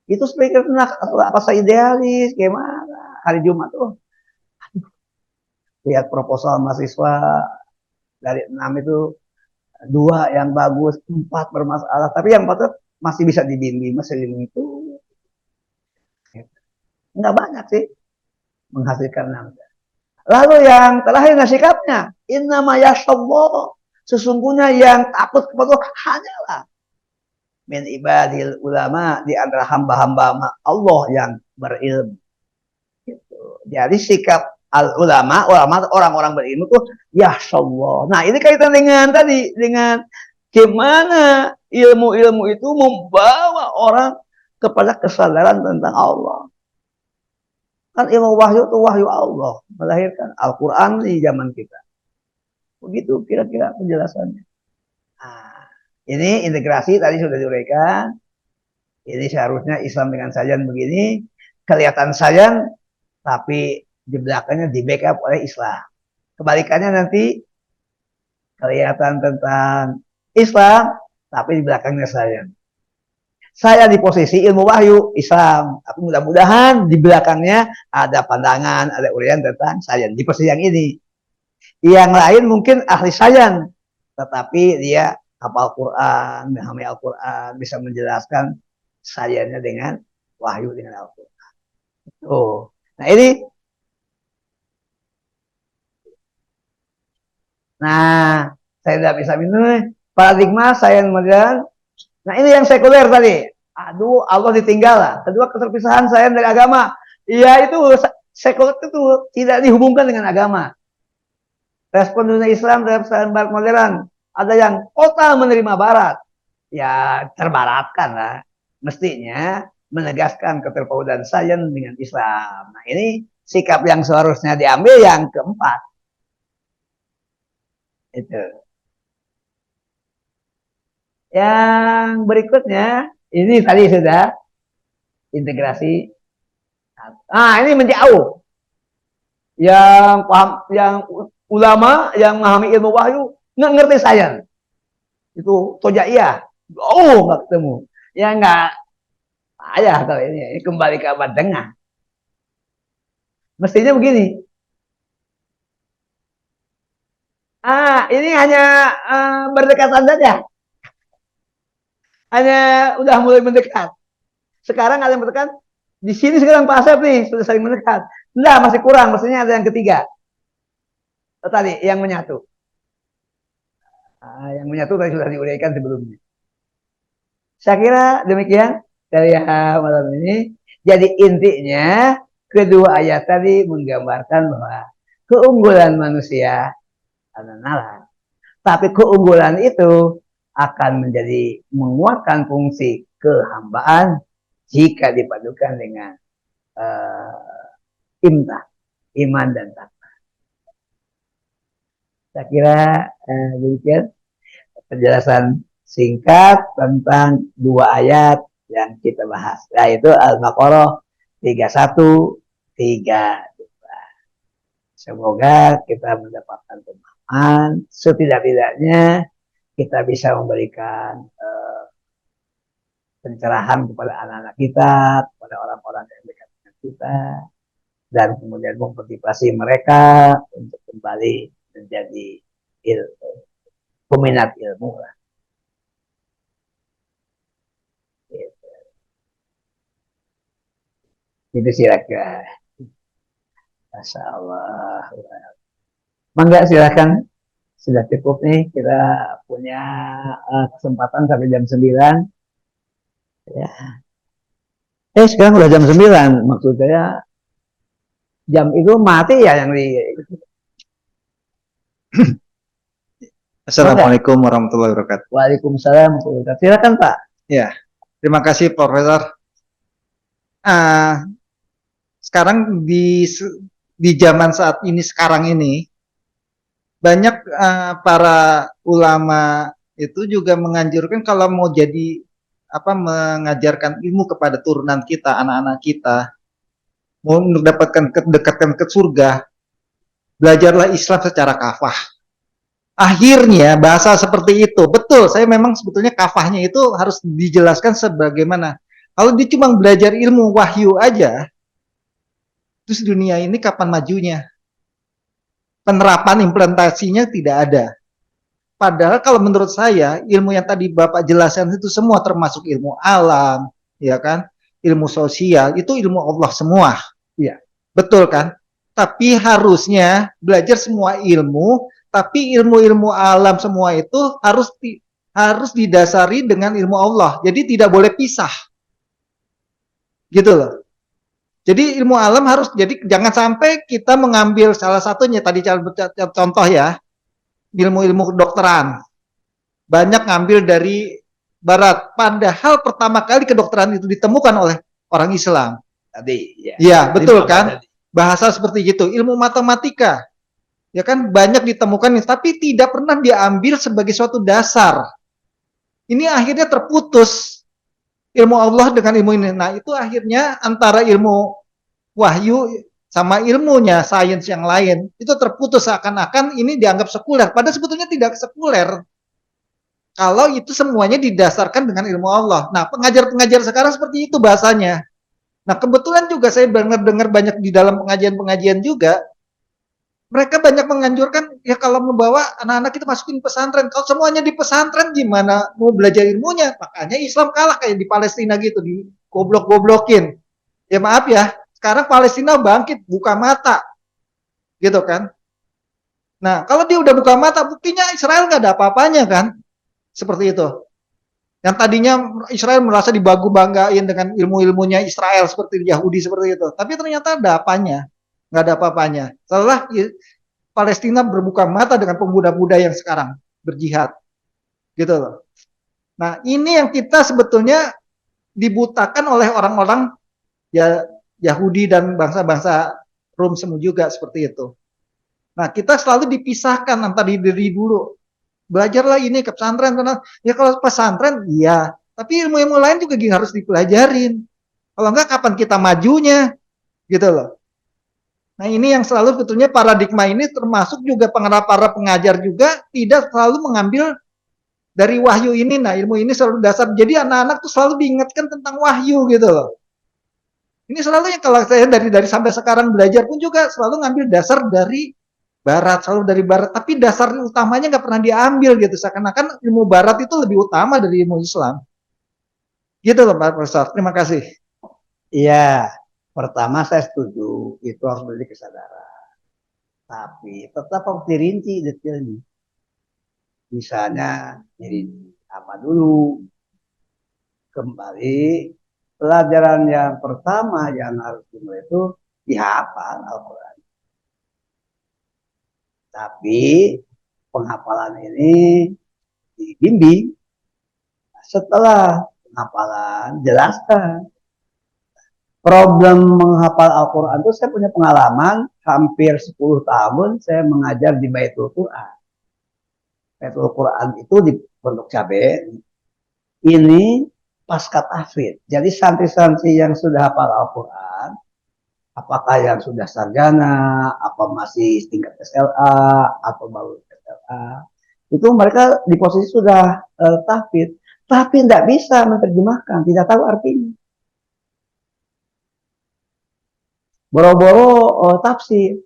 Itu speaker apa saya idealis gimana hari Jumat tuh lihat proposal mahasiswa dari 6 itu 2 yang bagus, 4 bermasalah, tapi yang 4 masih bisa dibimbing, masih itu nggak banyak sih menghasilkan nafkah. Lalu yang terakhir sikapnya, innama yasyallah, sesungguhnya yang takut kepada Allah hanyalah min ibadil ulama, di antara hamba-hamba Allah yang berilmu. Gitu. Jadi sikap ulama orang-orang berilmu tuh yasyallah. Nah, ini kaitan dengan tadi, dengan gimana ilmu-ilmu itu membawa orang kepada kesadaran tentang Allah. Kan ilmu wahyu itu wahyu Allah, melahirkan Al-Quran di zaman kita. Begitu kira-kira penjelasannya. Nah, ini integrasi tadi sudah diuraikan. Ini seharusnya Islam dengan sajian begini, kelihatan sajian, tapi di belakangnya di backup oleh Islam. Kebalikannya nanti kelihatan tentang Islam, tapi di belakangnya sains. Saya di posisi ilmu wahyu Islam, tapi mudah-mudahan di belakangnya ada pandangan, ada uraian tentang sains di posisi yang ini. Yang lain mungkin ahli sains, tetapi dia hafal Quran, memahami Al-Quran, bisa menjelaskan sainsnya dengan wahyu, dengan Al-Quran. Oh, nah ini, nah saya tidak bisa minum paradigma sains modern. Nah ini yang sekuler tadi. Aduh, Allah ditinggal lah. Kedua, keterpisahan sains dari agama. Ya itu sekuler itu tidak dihubungkan dengan agama. Respon dunia Islam terhadap sains barat modern. Ada yang total menerima barat. Ya terbaratkan lah. Mestinya menegaskan keterpautan sains dengan Islam. Nah ini sikap yang seharusnya diambil yang keempat. Itu. Yang berikutnya, ini tadi sudah integrasi. Nah, ini menjauh. Yang paham, yang ulama yang memahami ilmu wahyu nggak ngerti sains. Itu tojaiyah. Oh, nggak ketemu. Ya nggak ayah kalau ini kembali ke abad tengah. Mestinya begini. Ini hanya berdekatan saja. Hanya udah mulai mendekat. Sekarang ada yang mendekat. Di sini sekarang Pak Asep nih sudah saling mendekat. Enggak, masih kurang. Maksudnya ada yang ketiga. Tadi yang menyatu. Yang menyatu tadi sudah diuraikan sebelumnya. Saya kira demikian dari malam ini. Jadi intinya kedua ayat tadi menggambarkan bahwa keunggulan manusia adalah nalar. Tapi keunggulan itu akan menjadi menguatkan fungsi kehambaan jika dipadukan dengan iman dan takwa. Saya kira demikian penjelasan singkat tentang dua ayat yang kita bahas, yaitu Al-Baqarah 31, 32. Semoga kita mendapatkan pemahaman, setidak-tidaknya kita bisa memberikan pencerahan kepada anak-anak kita, kepada orang-orang yang dekat dengan kita, dan kemudian memotivasi mereka untuk kembali menjadi peminat ilmu lah. Itu silakan. Masya Allah. Mangga silakan. Sudah cukup nih, kita punya kesempatan sampai jam 9. Ya. Sekarang udah jam 9, maksudnya jam itu mati ya yang di. Assalamualaikum warahmatullahi wabarakatuh. Waalaikumsalam warahmatullahi wabarakatuh. Silakan Pak. Ya, terima kasih Profesor. Sekarang di zaman saat ini sekarang ini banyak para ulama itu juga menganjurkan kalau mau jadi mengajarkan ilmu kepada turunan kita, anak-anak kita, mau mendapatkan kedekatan ke surga, belajarlah Islam secara kafah. Akhirnya bahasa seperti itu, betul, saya memang sebetulnya kafahnya itu harus dijelaskan sebagaimana. Kalau dia cuma belajar ilmu wahyu aja, terus dunia ini kapan majunya? Penerapan implementasinya tidak ada. Padahal kalau menurut saya, ilmu yang tadi Bapak jelaskan itu semua termasuk ilmu alam, ya kan? Ilmu sosial, itu ilmu Allah semua. Ya, betul kan? Tapi harusnya belajar semua ilmu, tapi ilmu-ilmu alam semua itu harus didasari dengan ilmu Allah. Jadi tidak boleh pisah. Gitu loh. Jadi ilmu alam harus, jadi jangan sampai kita mengambil salah satunya, tadi contoh ya, ilmu-ilmu kedokteran. Banyak ngambil dari barat. Padahal pertama kali kedokteran itu ditemukan oleh orang Islam. Tadi, ya betul kan? Bahasa seperti gitu. Ilmu matematika. Ya kan banyak ditemukan, tapi tidak pernah diambil sebagai suatu dasar. Ini akhirnya terputus ilmu Allah dengan ilmu ini. Nah itu akhirnya antara ilmu wahyu sama ilmunya sains yang lain itu terputus, seakan-akan ini dianggap sekuler. Padahal sebetulnya tidak sekuler. kalau itu semuanya didasarkan dengan ilmu Allah. Nah, pengajar-pengajar sekarang seperti itu bahasanya. Nah, kebetulan juga saya dengar banyak di dalam pengajian-pengajian juga, mereka banyak menganjurkan ya kalau membawa anak-anak kita masukin pesantren. Kalau semuanya di pesantren gimana mau belajar ilmunya? Makanya Islam kalah kayak di Palestina gitu, di goblok-goblokin. Ya maaf ya, sekarang Palestina bangkit, buka mata, gitu kan? Nah, kalau dia udah buka mata, buktinya Israel nggak ada apa-apanya kan? Seperti itu. Yang tadinya Israel merasa dibangga-banggain dengan ilmu-ilmunya Israel seperti Yahudi seperti itu. Tapi ternyata ada apanya. Nggak ada apa-apanya. Setelah Palestina berbuka mata dengan pemuda-pemuda yang sekarang berjihad. Gitu loh. Nah, ini yang kita sebetulnya dibutakan oleh orang-orang ya Yahudi dan bangsa-bangsa Rom semua juga seperti itu. Nah, kita selalu dipisahkan antara diri dulu. Belajarlah ini ke pesantren. Ya kalau pesantren, iya. Tapi ilmu-ilmu lain juga harus dipelajarin. Kalau enggak, kapan kita majunya? Gitu loh. Nah, ini yang selalu sebetulnya paradigma ini termasuk juga para pengajar juga tidak selalu mengambil dari wahyu ini. Nah, ilmu ini selalu dasar. Jadi anak-anak tuh selalu diingatkan tentang wahyu gitu loh. Ini selalu yang kalau saya dari sampai sekarang belajar pun juga selalu ngambil dasar dari Barat, selalu dari Barat. Tapi dasar utamanya nggak pernah diambil gitu. Seakan-akan ilmu Barat itu lebih utama dari ilmu Islam. Gitu loh Pak Profesor. Terima kasih. Iya, pertama saya setuju, itu harus menjadi kesadaran. Tapi tetap harus dirinci detailnya. Misalnya, dirinci apa dulu? Kembali, pelajaran yang pertama yang harus dimulai itu dihafal Al-Quran. Tapi penghafalan ini dibimbing. Setelah penghafalan, jelaskan. Problem menghafal Al-Quran itu saya punya pengalaman hampir 10 tahun saya mengajar di Baitul Quran. Baitul Quran itu di Pondok Cabe. Ini pasca tahfidz. Jadi santri-santri yang sudah hafal Al-Quran, apakah yang sudah sarjana, apa masih tingkat SLA, atau baru SLA, itu mereka di posisi sudah tahfidz, tapi tidak bisa menerjemahkan, tidak tahu artinya. Boro-boro tafsir.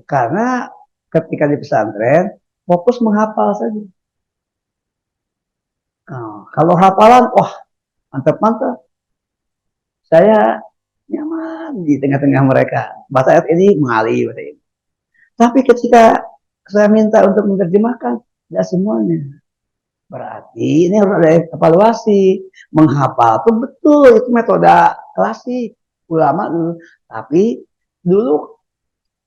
Karena ketika di pesantren, fokus menghafal saja. Nah, kalau hafalan, wah, mantap-mantap. Saya nyaman di tengah-tengah mereka. Bahasa ayat ini mengalir. Tapi ketika saya minta untuk menerjemahkan, tidak semuanya. Berarti ini harus ada evaluasi. Menghafal itu betul, itu metode klasik. Ulama dulu. Tapi dulu,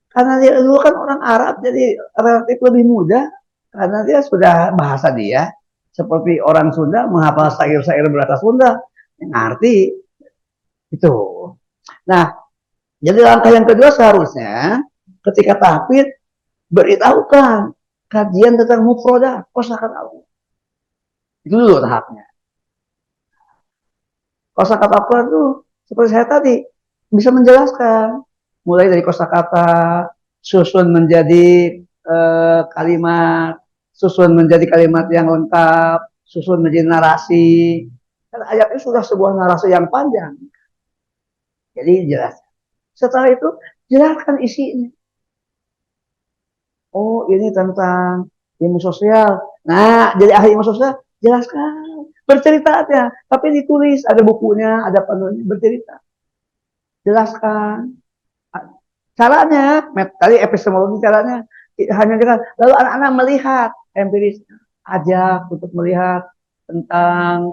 karena dia dulu kan orang Arab, jadi relatif lebih mudah. Karena dia sudah bahasa dia. Seperti orang Sunda menghafal syair-syair bahasa Sunda. Ngerti. Itu. Nah, jadi langkah yang kedua seharusnya ketika tahfidz beritahukan kajian tentang mufradat kosakata Allah. Itu dulu tahapnya. Kosakata Allah itu seperti saya tadi bisa menjelaskan mulai dari kosakata, susun menjadi kalimat, susun menjadi kalimat yang lengkap, susun menjadi narasi. Dan ayat itu sudah sebuah narasi yang panjang. Jadi jelas. Setelah itu jelaskan isinya. Oh, ini tentang ilmu sosial. Nah, jadi ahli ilmu sosial, jelaskan. Bercerita aja, tapi ditulis, ada bukunya, ada panunya, bercerita. Jelaskan. Caranya, tadi epistemologi caranya, hanya dengan, lalu anak-anak melihat, empiris, ajak untuk melihat tentang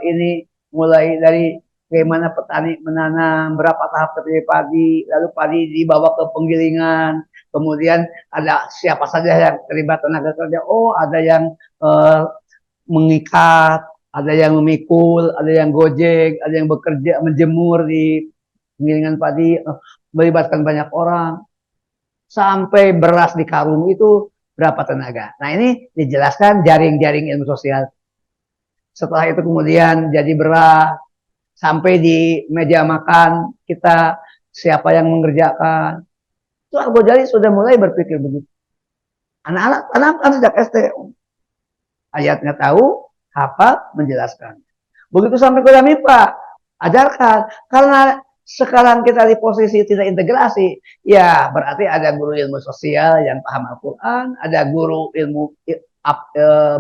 ini, mulai dari bagaimana petani menanam, berapa tahap ketika padi, lalu padi dibawa ke penggilingan, kemudian ada siapa saja yang terlibat tenaga kerja, oh ada yang mengikat, ada yang memikul, ada yang gojek, ada yang bekerja, menjemur di penggilingan padi, melibatkan banyak orang, sampai beras di karung itu berapa tenaga. Nah ini dijelaskan jaring-jaring ilmu sosial. Setelah itu kemudian jadi beras, sampai di meja makan kita siapa yang mengerjakan. Itu Al-Ghazali sudah mulai berpikir begitu. Anak-anak sejak SD. Ayatnya tahu, hafal, menjelaskan. Begitu sampai kuliah MIPA, ajarkan. Karena sekarang kita di posisi tidak integrasi, ya berarti ada guru ilmu sosial yang paham Al-Quran, ada guru ilmu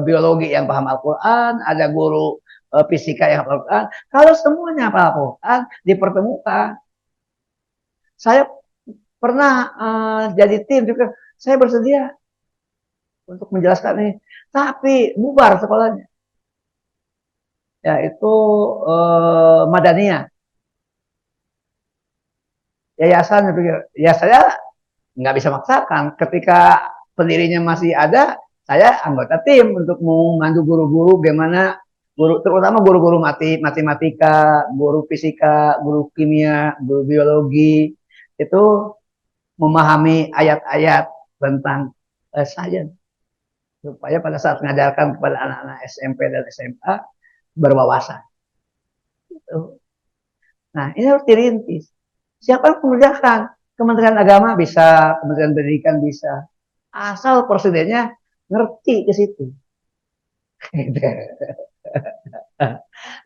biologi yang paham Al-Quran, ada guru fisika yang paham Al-Quran. Kalau semuanya paham Al-Quran, dipertemukan. Saya pernah jadi tim juga, saya bersedia untuk menjelaskan ini, tapi bubar sekolahnya. Yaitu Madaniyah. Yayasan, ya saya nggak bisa maksakan. Ketika pendirinya masih ada, saya anggota tim untuk memandu guru-guru bagaimana guru, terutama guru-guru matematika, guru fisika, guru kimia, guru biologi itu memahami ayat-ayat tentang sains supaya pada saat mengajarkan kepada anak-anak SMP dan SMA berwawasan. Nah, ini harus dirintis. Siapa yang mengerjakan? Kementerian Agama bisa, Kementerian Pendidikan bisa. Asal presidennya ngerti ke situ.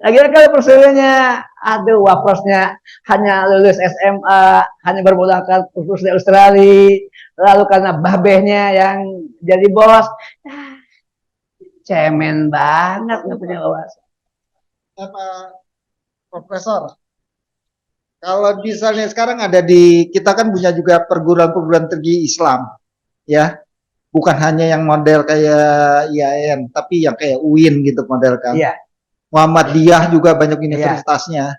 Akhirnya kalau presidennya, aduh, wapresnya hanya lulus SMA, hanya bermodalkan kursus di Australia, lalu karena babehnya yang jadi bos, cemen banget nggak punya wawasan. Pak Profesor, kalau misalnya sekarang ada di, kita kan punya juga perguruan-perguruan tinggi Islam, ya, bukan hanya yang model kayak IAIN, tapi yang kayak UIN gitu model kan. Iya. Muhammadiyah juga banyak universitasnya.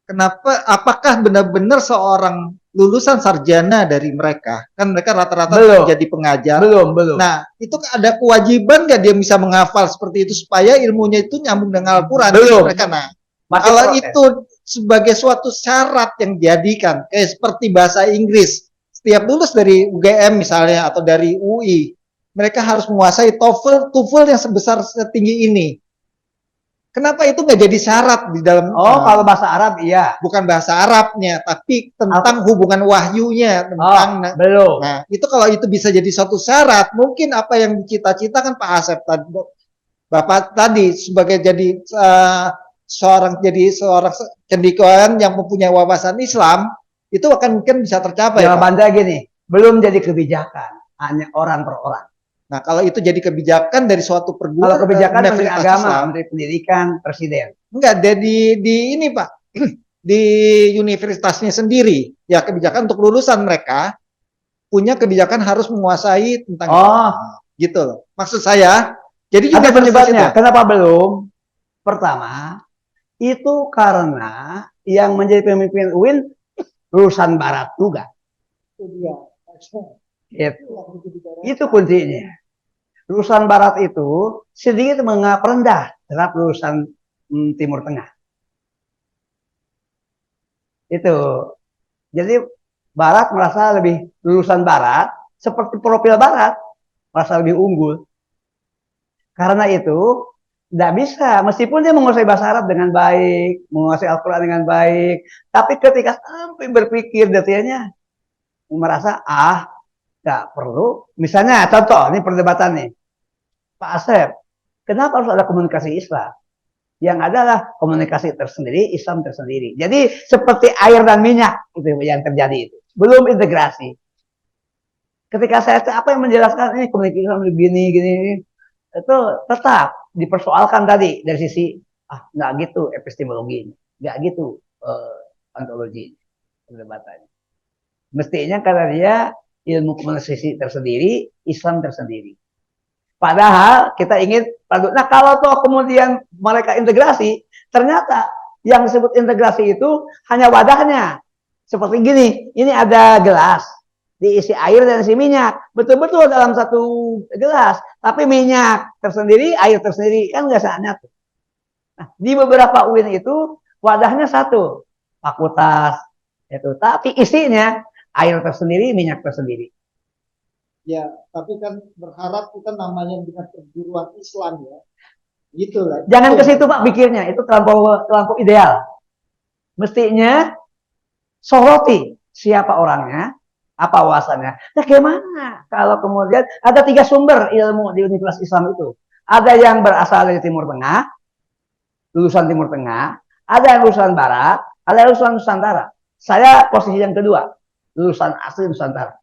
Kenapa? Apakah benar-benar seorang lulusan sarjana dari mereka, kan mereka rata-rata jadi pengajar. Belum. Nah, itu ada kewajiban nggak dia bisa menghafal seperti itu supaya ilmunya itu nyambung dengan Al-Quran? Belum. Mereka, nah, Masih kalau proses. itu sebagai suatu syarat yang dijadikan, kayak seperti bahasa Inggris, setiap lulus dari UGM misalnya atau dari UI, mereka harus menguasai TOEFL yang sebesar setinggi ini. Kenapa itu nggak jadi syarat di dalam? Kalau bahasa Arab iya. Bukan bahasa Arabnya, tapi tentang hubungan wahyunya tentang. Belum. Nah, itu kalau itu bisa jadi suatu syarat, mungkin apa yang dicita-citakan Pak Asep tadi, Bapak tadi sebagai jadi seorang cendekiawan yang mempunyai wawasan Islam, itu akan mungkin bisa tercapai. Jawabannya gini, belum jadi kebijakan, hanya orang per orang. Nah, kalau itu jadi kebijakan dari suatu perguruan, kalau kebijakan Menteri Agama, Islam, Menteri Pendidikan, Presiden. Enggak, di ini Pak, di universitasnya sendiri, ya kebijakan untuk lulusan mereka punya kebijakan harus menguasai tentang gitu loh. Maksud saya, jadi ada penyebabnya. Kenapa belum? Pertama, itu karena yang menjadi pemimpin UIN lulusan Barat juga. Itu kuncinya. Lulusan Barat itu sedikit menganggap rendah terhadap lulusan Timur Tengah. Itu. Jadi Barat merasa lebih, lulusan Barat seperti profil Barat merasa lebih unggul. Karena itu tidak bisa, meskipun dia menguasai bahasa Arab dengan baik, menguasai Al-Quran dengan baik, tapi ketika sampai berpikir detailnya merasa nggak perlu. Misalnya contoh, ini perdebatan nih, Pak Asep, kenapa harus ada komunikasi Islam? Yang adalah komunikasi tersendiri, Islam tersendiri. Jadi seperti air dan minyak itu yang terjadi itu. Belum integrasi. Ketika saya apa yang menjelaskan ini komunikasi Islam begini, itu tetap dipersoalkan tadi dari sisi nggak gitu epistemologi, nggak gitu ontologi perdebatannya. Mestinya karena dia ilmu komunikasi tersendiri, Islam tersendiri. Padahal kita ingin, nah kalau toh kemudian mereka integrasi, ternyata yang disebut integrasi itu hanya wadahnya. Seperti gini, ini ada gelas, diisi air dan isi minyak. Betul-betul dalam satu gelas, tapi minyak tersendiri, air tersendiri, kan nggak nyatu. Nah, di beberapa UIN itu wadahnya satu, fakultas, itu, tapi isinya air tersendiri, minyak tersendiri. Ya, tapi kan berharap kita namanya dengan perguruan Islam ya. Gitu lah. Jangan ke situ Pak pikirnya, itu terlampau ideal. Mestinya soroti siapa orangnya, apa wawasannya. Nah, gimana kalau kemudian ada 3 sumber ilmu di Universitas Islam itu? Ada yang berasal dari Timur Tengah, lulusan Timur Tengah, ada yang lulusan Barat, ada yang lulusan Nusantara. Saya posisi yang kedua, lulusan asli Nusantara.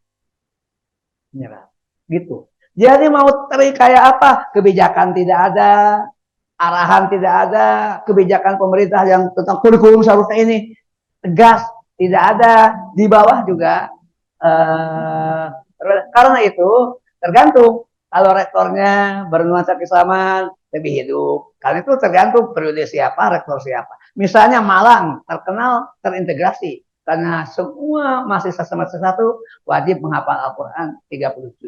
Gitu. Jadi mau teri kayak apa? Kebijakan tidak ada, arahan tidak ada, kebijakan pemerintah yang tentang kurikulum seharusnya ini tegas tidak ada, di bawah juga. Karena itu tergantung. Kalau rektornya bernuansa keislaman lebih hidup. Karena itu tergantung periode siapa, rektor siapa. Misalnya Malang terkenal terintegrasi karena semua mahasiswa semester 1 wajib menghafal Al-Quran 37.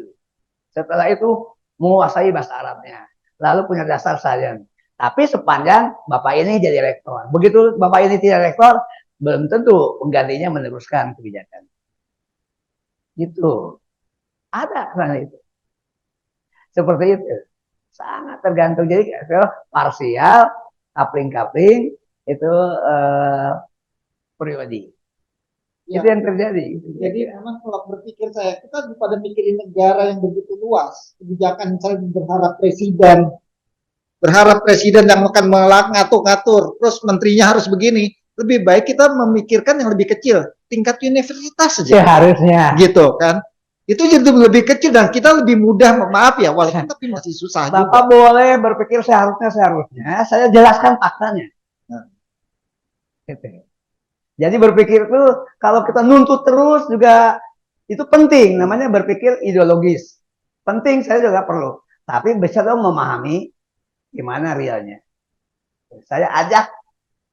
Setelah itu menguasai bahasa Arabnya. Lalu punya dasar sains. Tapi sepanjang Bapak ini jadi rektor. Begitu Bapak ini tidak rektor, belum tentu penggantinya meneruskan kebijakan. Gitu. Ada karena itu. Seperti itu. Sangat tergantung. Jadi parsial, kapling-kapling, itu pribadi. Ya. Itu yang terjadi. Jadi memang kalau berpikir saya, kita pada mikirin negara yang begitu luas. Kebijakan misalnya berharap presiden yang akan ngatur-ngatur, terus menterinya harus begini. Lebih baik kita memikirkan yang lebih kecil, tingkat universitas saja. Seharusnya. Gitu kan. Itu jadi lebih kecil dan kita lebih mudah, maaf ya, walaupun tapi masih susah juga. Bapak boleh berpikir seharusnya, saya jelaskan faktanya. Gitu. Jadi berpikir itu kalau kita nuntut terus juga itu penting, namanya berpikir ideologis. Penting, saya juga perlu. Tapi bisa dong memahami gimana realnya. Saya ajak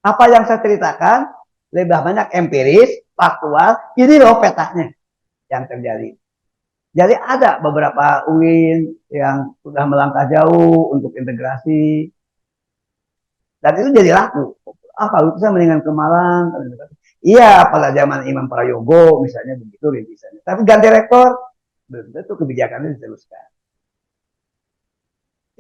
apa yang saya ceritakan lebih banyak empiris, faktual, ini loh petanya yang terjadi. Jadi ada beberapa UIN yang sudah melangkah jauh untuk integrasi. Dan itu jadi laku. Kalau saya mendingan ke Malang. Iya, pada zaman Imam Prayogo misalnya begitu rintisannya. Tapi ganti rektor, belum tentu kebijakannya diteruskan.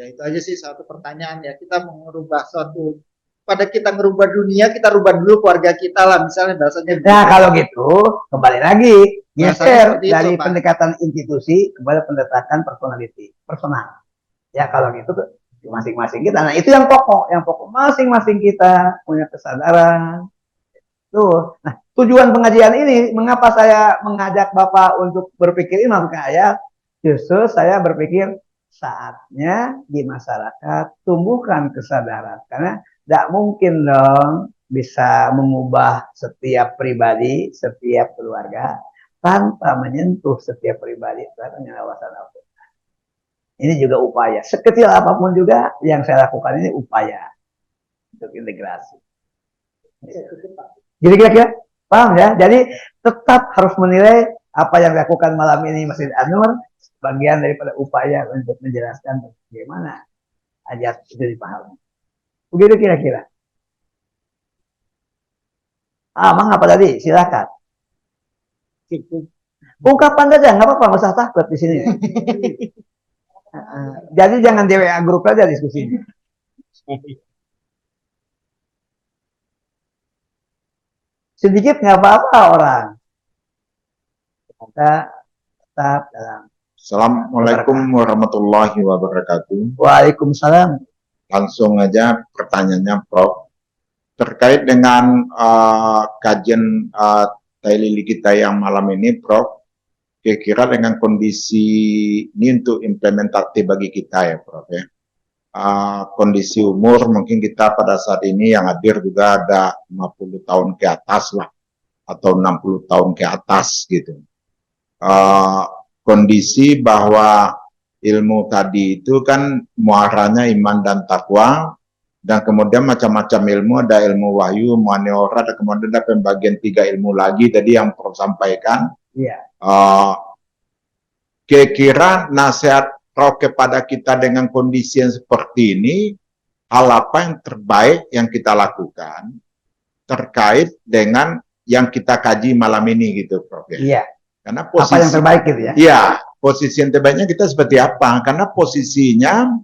Ya itu aja sih satu pertanyaan ya. Kita mau merubah suatu, pada kita merubah dunia, kita rubah dulu keluarga kita lah. Misalnya bahasanya. Nah kalau gitu, kembali lagi. Geser dari itu, pendekatan institusi kepada pendekatan personal. Ya kalau gitu masing-masing kita. Nah itu yang pokok masing-masing kita punya kesadaran. Tuh. Nah tujuan pengajian ini, mengapa saya mengajak Bapak untuk berpikir ini, makanya justru saya berpikir saatnya di masyarakat tumbuhkan kesadaran, karena tidak mungkin dong bisa mengubah setiap pribadi, setiap keluarga tanpa menyentuh setiap pribadi terhadap pengawasan Al-Quran. Ini juga upaya. Sekecil apapun juga yang saya lakukan ini upaya untuk integrasi. Jadi kira-kira paham ya? Jadi tetap harus menilai apa yang dilakukan malam ini Masjid An-Nur bagian daripada upaya untuk menjelaskan bagaimana ayat itu dipahami. Begitu kira-kira. Mang apa tadi? Silakan. Ungkapan saja, nggak apa-apa, nggak usah takut di sini. Jadi jangan di WA grup aja diskusinya. Sedikit nggak apa-apa orang. Kita tetap dalam. Assalamualaikum warahmatullahi wabarakatuh. Waalaikumsalam. Langsung aja pertanyaannya, Prof. Terkait dengan kajian Tailili kita yang malam ini, Prof, kira-kira dengan kondisi ini untuk implementatif bagi kita ya, Prof ya. Kondisi umur mungkin kita pada saat ini yang hadir juga ada 50 tahun ke atas lah, atau 60 tahun ke atas gitu. Kondisi bahwa ilmu tadi itu kan muaranya iman dan takwa, dan kemudian macam-macam ilmu, ada ilmu wahyu, muaneora, dan kemudian ada pembagian 3 ilmu lagi tadi yang Prof sampaikan. Iya. Kira-kira nasihat Prof kepada kita dengan kondisi yang seperti ini, hal apa yang terbaik yang kita lakukan terkait dengan yang kita kaji malam ini gitu, Prof ya. Iya. Karena posisi apa yang terbaik gitu ya? Iya, posisi yang terbaiknya kita seperti apa? Karena posisinya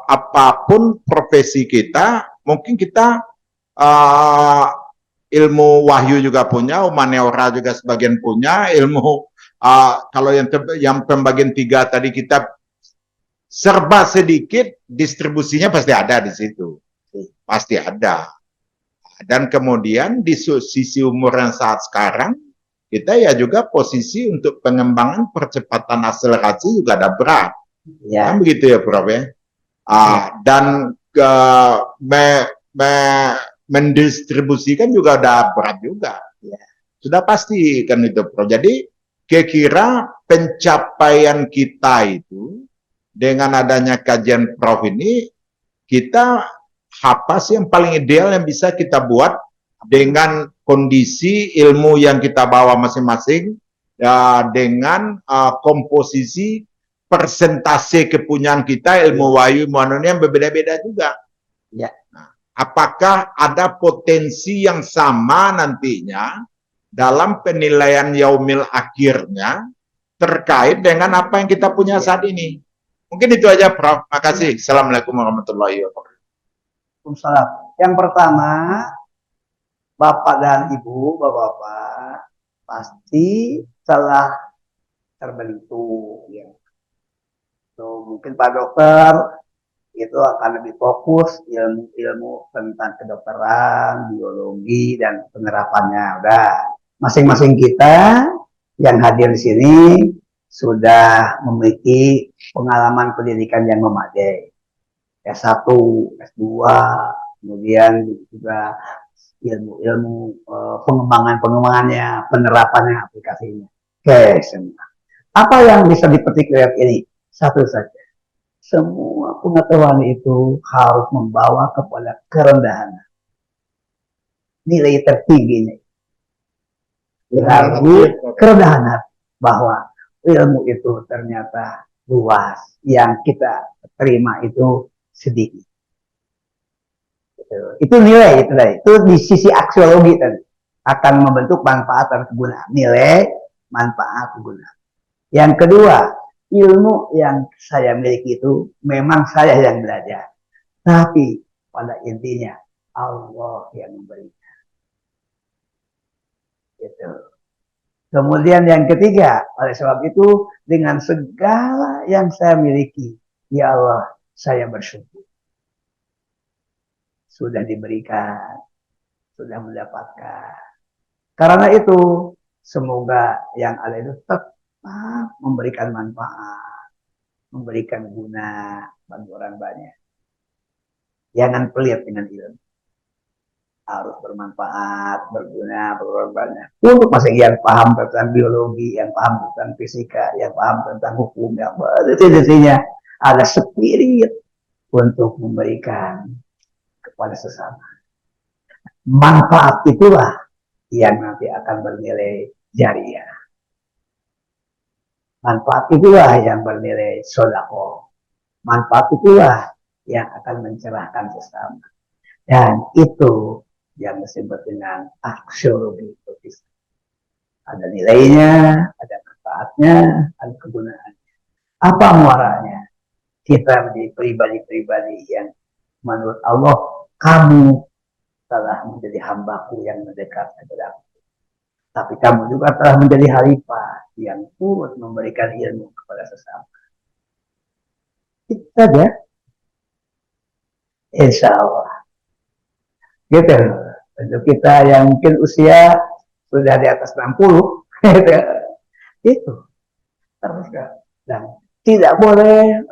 apapun profesi kita, mungkin kita ilmu wahyu juga punya, humaneora juga sebagian punya, ilmu kalau yang pembagian 3 tadi kita serba sedikit, distribusinya pasti ada di situ. Pasti ada. Dan kemudian di sisi umur yang saat sekarang, kita ya juga posisi untuk pengembangan percepatan akselerasi juga ada berat. Ya. Kan begitu ya Prof ya? Dan mendistribusikan juga ada berat juga. Ya. Sudah pasti kan itu Prof. Jadi kira-kira pencapaian kita itu dengan adanya kajian Prof ini, kita apa sih yang paling ideal yang bisa kita buat dengan kondisi ilmu yang kita bawa masing-masing, ya, dengan komposisi persentase kepunyaan kita, ilmu wahyu, ilmu anunya yang berbeda-beda juga. Ya. Nah, apakah ada potensi yang sama nantinya dalam penilaian yaumil akhirnya terkait dengan apa yang kita punya saat ini? Mungkin itu aja Prof. Makasih. Assalamualaikum warahmatullahi wabarakatuh. Waalaikumsalam. Yang pertama, Bapak dan Ibu, Bapak-bapak pasti telah terbentuk. Ya. So, mungkin Pak Dokter itu akan lebih fokus ilmu-ilmu tentang kedokteran, biologi, dan penerapannya. Udah, masing-masing kita yang hadir di sini sudah memiliki pengalaman pendidikan yang memadai. S1, S2, kemudian juga ilmu-ilmu pengembangannya, penerapannya, aplikasinya. Oke, semua. Apa yang bisa dipetik dari ini? Satu saja. Semua pengetahuan itu harus membawa kepada kerendahan. Nilai tertingginya. Lalu kerendahan hati, bahwa ilmu itu ternyata luas, yang kita terima itu sedikit. Itu nilai itu di sisi aksiologi tadi akan membentuk manfaat dan kegunaan. Nilai, manfaat, kegunaan. Yang kedua, ilmu yang saya miliki itu memang saya yang belajar, tapi pada intinya Allah yang memberikan. Gitu. Kemudian yang ketiga, oleh sebab itu dengan segala yang saya miliki, ya Allah, saya bersyukur. Sudah diberikan, sudah mendapatkan. Karena itu, semoga yang ada itu tetap memberikan manfaat, memberikan guna bagi orang banyak. Jangan pelit dengan ilmu. Harus bermanfaat, berguna, berorang banyak. Untuk masing yang paham tentang biologi, yang paham tentang fisika, yang paham tentang hukum, yang intinya ada spirit untuk memberikan kepada sesama. Manfaat itulah yang nanti akan bernilai jariah. Manfaat itulah yang bernilai sodako. Manfaat itulah yang akan mencerahkan sesama. Dan itu yang disebut dengan aksiologi. Ada nilainya, ada manfaatnya, ada kegunaannya. Apa muaranya? Kita menjadi pribadi-pribadi yang menurut Allah, kamu telah menjadi hambaku yang mendekat kepada aku. Tapi kamu juga telah menjadi khalifah yang turut memberikan ilmu kepada sesama. Itu saja. Insya Allah. Gitu. Untuk kita yang mungkin usia sudah di atas 60, itu terus dan tidak boleh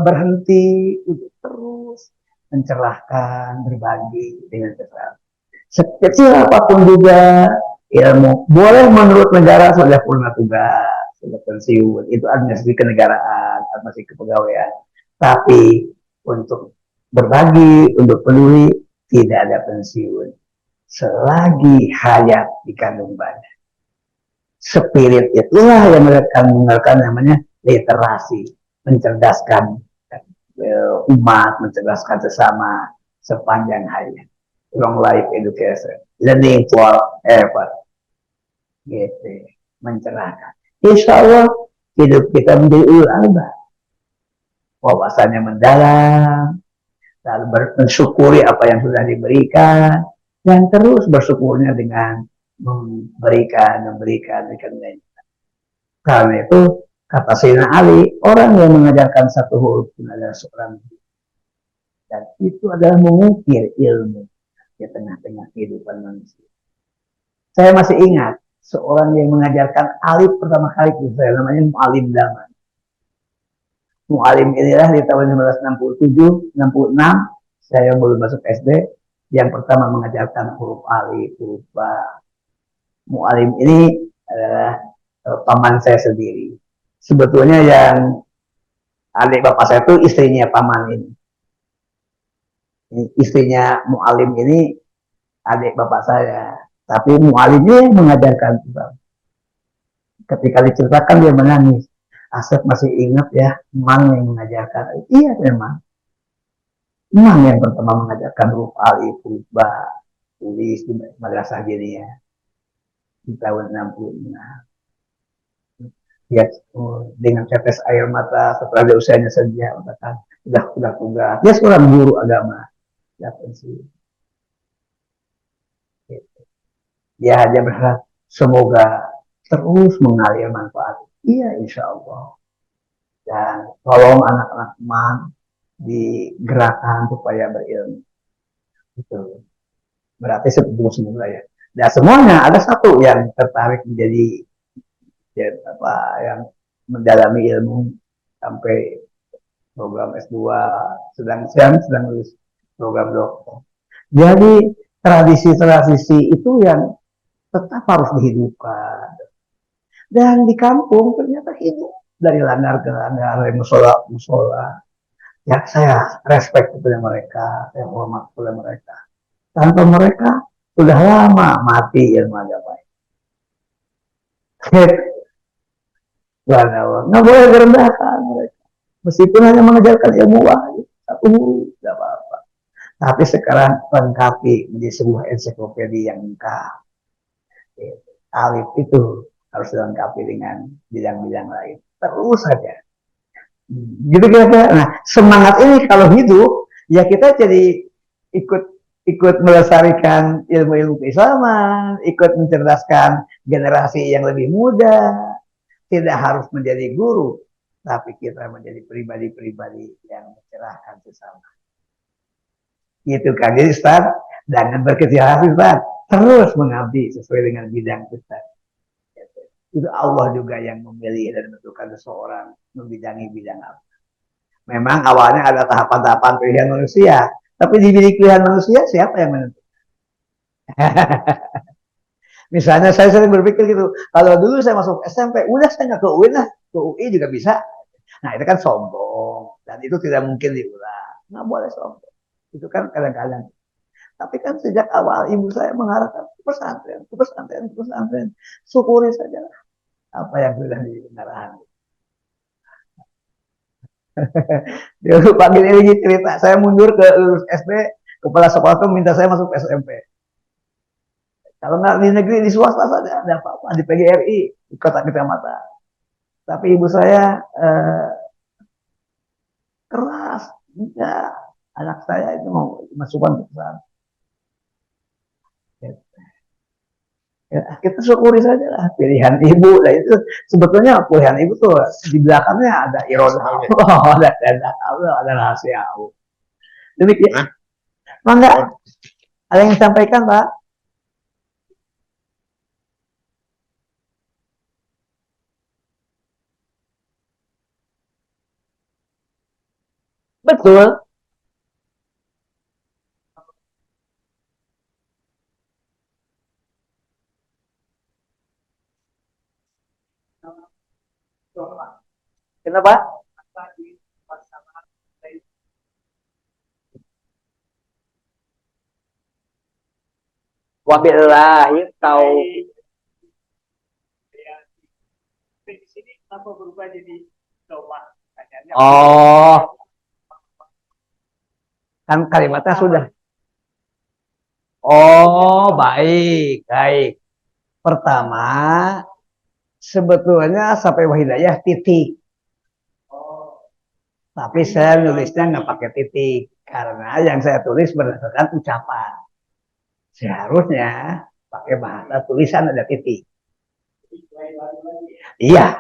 berhenti untuk terus mencerahkan, berbagi dengan sesama. Sekecil apapun juga ilmu, boleh menurut negara sudah purna tugas, sudah pensiun, itu administrasi kenegaraan, administrasi kepegawaian. Tapi untuk berbagi, untuk peduli, tidak ada pensiun. Selagi hayat di kandung badan. Spirit itulah yang akan mengenalkan namanya literasi, mencerdaskan umat, mencerdaskan sesama sepanjang hayat. Long life education, learning forever. Gitu, mencerahkan. Insya Allah hidup kita menjadi ulul albab. Wawasannya mendalam, lalu bersyukuri apa yang sudah diberikan, dan terus bersyukurnya dengan memberikan. Karena itu Kata Sayyidina Ali, orang yang mengajarkan satu huruf pun adalah seorang guru. Dan itu adalah mengukir ilmu di tengah-tengah kehidupan manusia. Saya masih ingat seorang yang mengajarkan alif pertama kali ke saya, namanya Mu'alim Daman. Mu'alim inilah di tahun 1967, 66, saya belum masuk SD, yang pertama mengajarkan huruf alif, huruf ba. Mu'alim ini adalah paman saya sendiri. Sebetulnya yang adik bapak saya itu istrinya paman ini. Istrinya Mu'alim ini adik bapak saya. Tapi Mu'alimnya mengajarkan juga. Ketika diceritakan dia menangis. Asep masih ingat ya, Mang yang mengajarkan. Iya memang. Mang yang pertama mengajarkan huruf alif, huruf ba, tulis di madrasah gini ya. Di tahun 66. Ya, dengan tetes air mata setelah dia usianya senja, katakan udah tugas. Dia seorang guru agama. Ya pensiun. Dia hanya berharap semoga terus mengalir manfaat. Iya, insya Allah. Dan tolong anak-anak Man digerakkan supaya berilmu. Itu berarti semoga ya. Dan semuanya ada satu yang tertarik menjadi apa yang mendalami ilmu sampai program S2, sedang lulus program dokter. Jadi tradisi-tradisi itu yang tetap harus dihidupkan. Dan di kampung ternyata hidup dari langgar ke langgar, dari musola ke musola. Ya saya respect kepada mereka, saya hormat kepada mereka. Tanpa mereka sudah lama mati ilmu agama. Nggak boleh merendahkan mereka. Meskipun hanya mengajarkan ilmu wahyu, satu huruf, tidak apa-apa. Tapi sekarang lengkapi menjadi sebuah ensiklopedia yang lengkap. Alif itu harus dilengkapi dengan bidang-bidang lain. Terus saja. Gitu kira-kira. Nah, semangat ini kalau hidup, ya kita jadi ikut melestarikan ilmu-ilmu keislaman, ikut mencerdaskan generasi yang lebih muda. Tidak harus menjadi guru, tapi kita menjadi pribadi-pribadi yang mencerahkan sesama. Gitu kan. Jadi Ustaz, jangan berkecil hati Ustaz, terus mengabdi sesuai dengan bidang Ustaz. Itu Allah juga yang memilih dan menentukan seseorang membidangi bidang apa. Memang awalnya ada tahapan-tahapan pilihan manusia, tapi di bilik pilihan manusia siapa yang menentukan? Misalnya saya sering berpikir gitu, kalau dulu saya masuk SMP, udah saya nggak ke UI lah, ke UI juga bisa. Nah itu kan sombong, dan itu tidak mungkin diulang. Nggak boleh sombong. Itu kan kadang-kadang. Tapi kan sejak awal ibu saya mengharapkan pesantren, pesantren, pesantren. Syukuri saja apa yang sudah didengarkan. Dulu pagi ini cerita, saya mundur ke lulus SD, kepala sekolah itu minta saya masuk SMP. Kalau nggak di negeri, di swasta saja, ada apa-apa. Di PGRI, di kota kecamatan. Tapi ibu saya keras. Enggak. Anak saya itu mau masukkan ke pesantren. Ya, kita syukuri saja lah pilihan ibu. Nah, itu sebetulnya pilihan ibu tuh di belakangnya ada iroda Allah, ada rahasia Allah. Demikian. Mangga, ada yang disampaikan Pak? Betul. Kenapa? Wabillahi taufiq. Di sini kenapa berubah jadi domah? Oh, kan kalimatnya sudah. Oh, baik, baik. Pertama, sebetulnya sampai wahidayah titik. Tapi saya nulisnya nggak pakai titik. Karena yang saya tulis berdasarkan ucapan. Seharusnya pakai bahasa tulisan ada titik. Iya.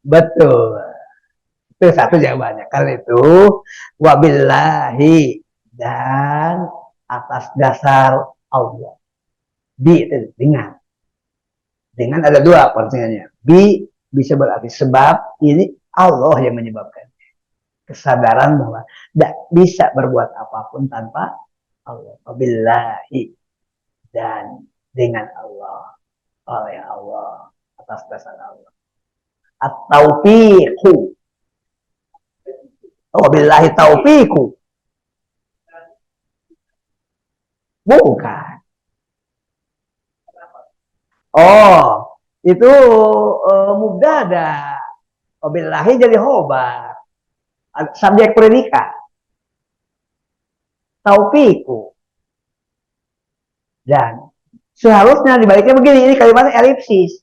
Betul. Itu satu jawabannya. Karena itu wabillahi dan atas dasar Allah. Bi itu dengan ada dua pengertiannya. Bi bisa berarti sebab, ini Allah yang menyebabkan. Kesadaran bahwa tidak bisa berbuat apapun tanpa Allah. Wabillahi dan dengan Allah, oleh Allah, atas dasar Allah. At-taufiqu. Wabillahi taufiqu. Bukan. Oh, itu mubtada. Wabillahi jadi khobar. Subjek predikat. Taufiqu. Dan seharusnya dibaliknya begini, ini kalimatnya elipsis.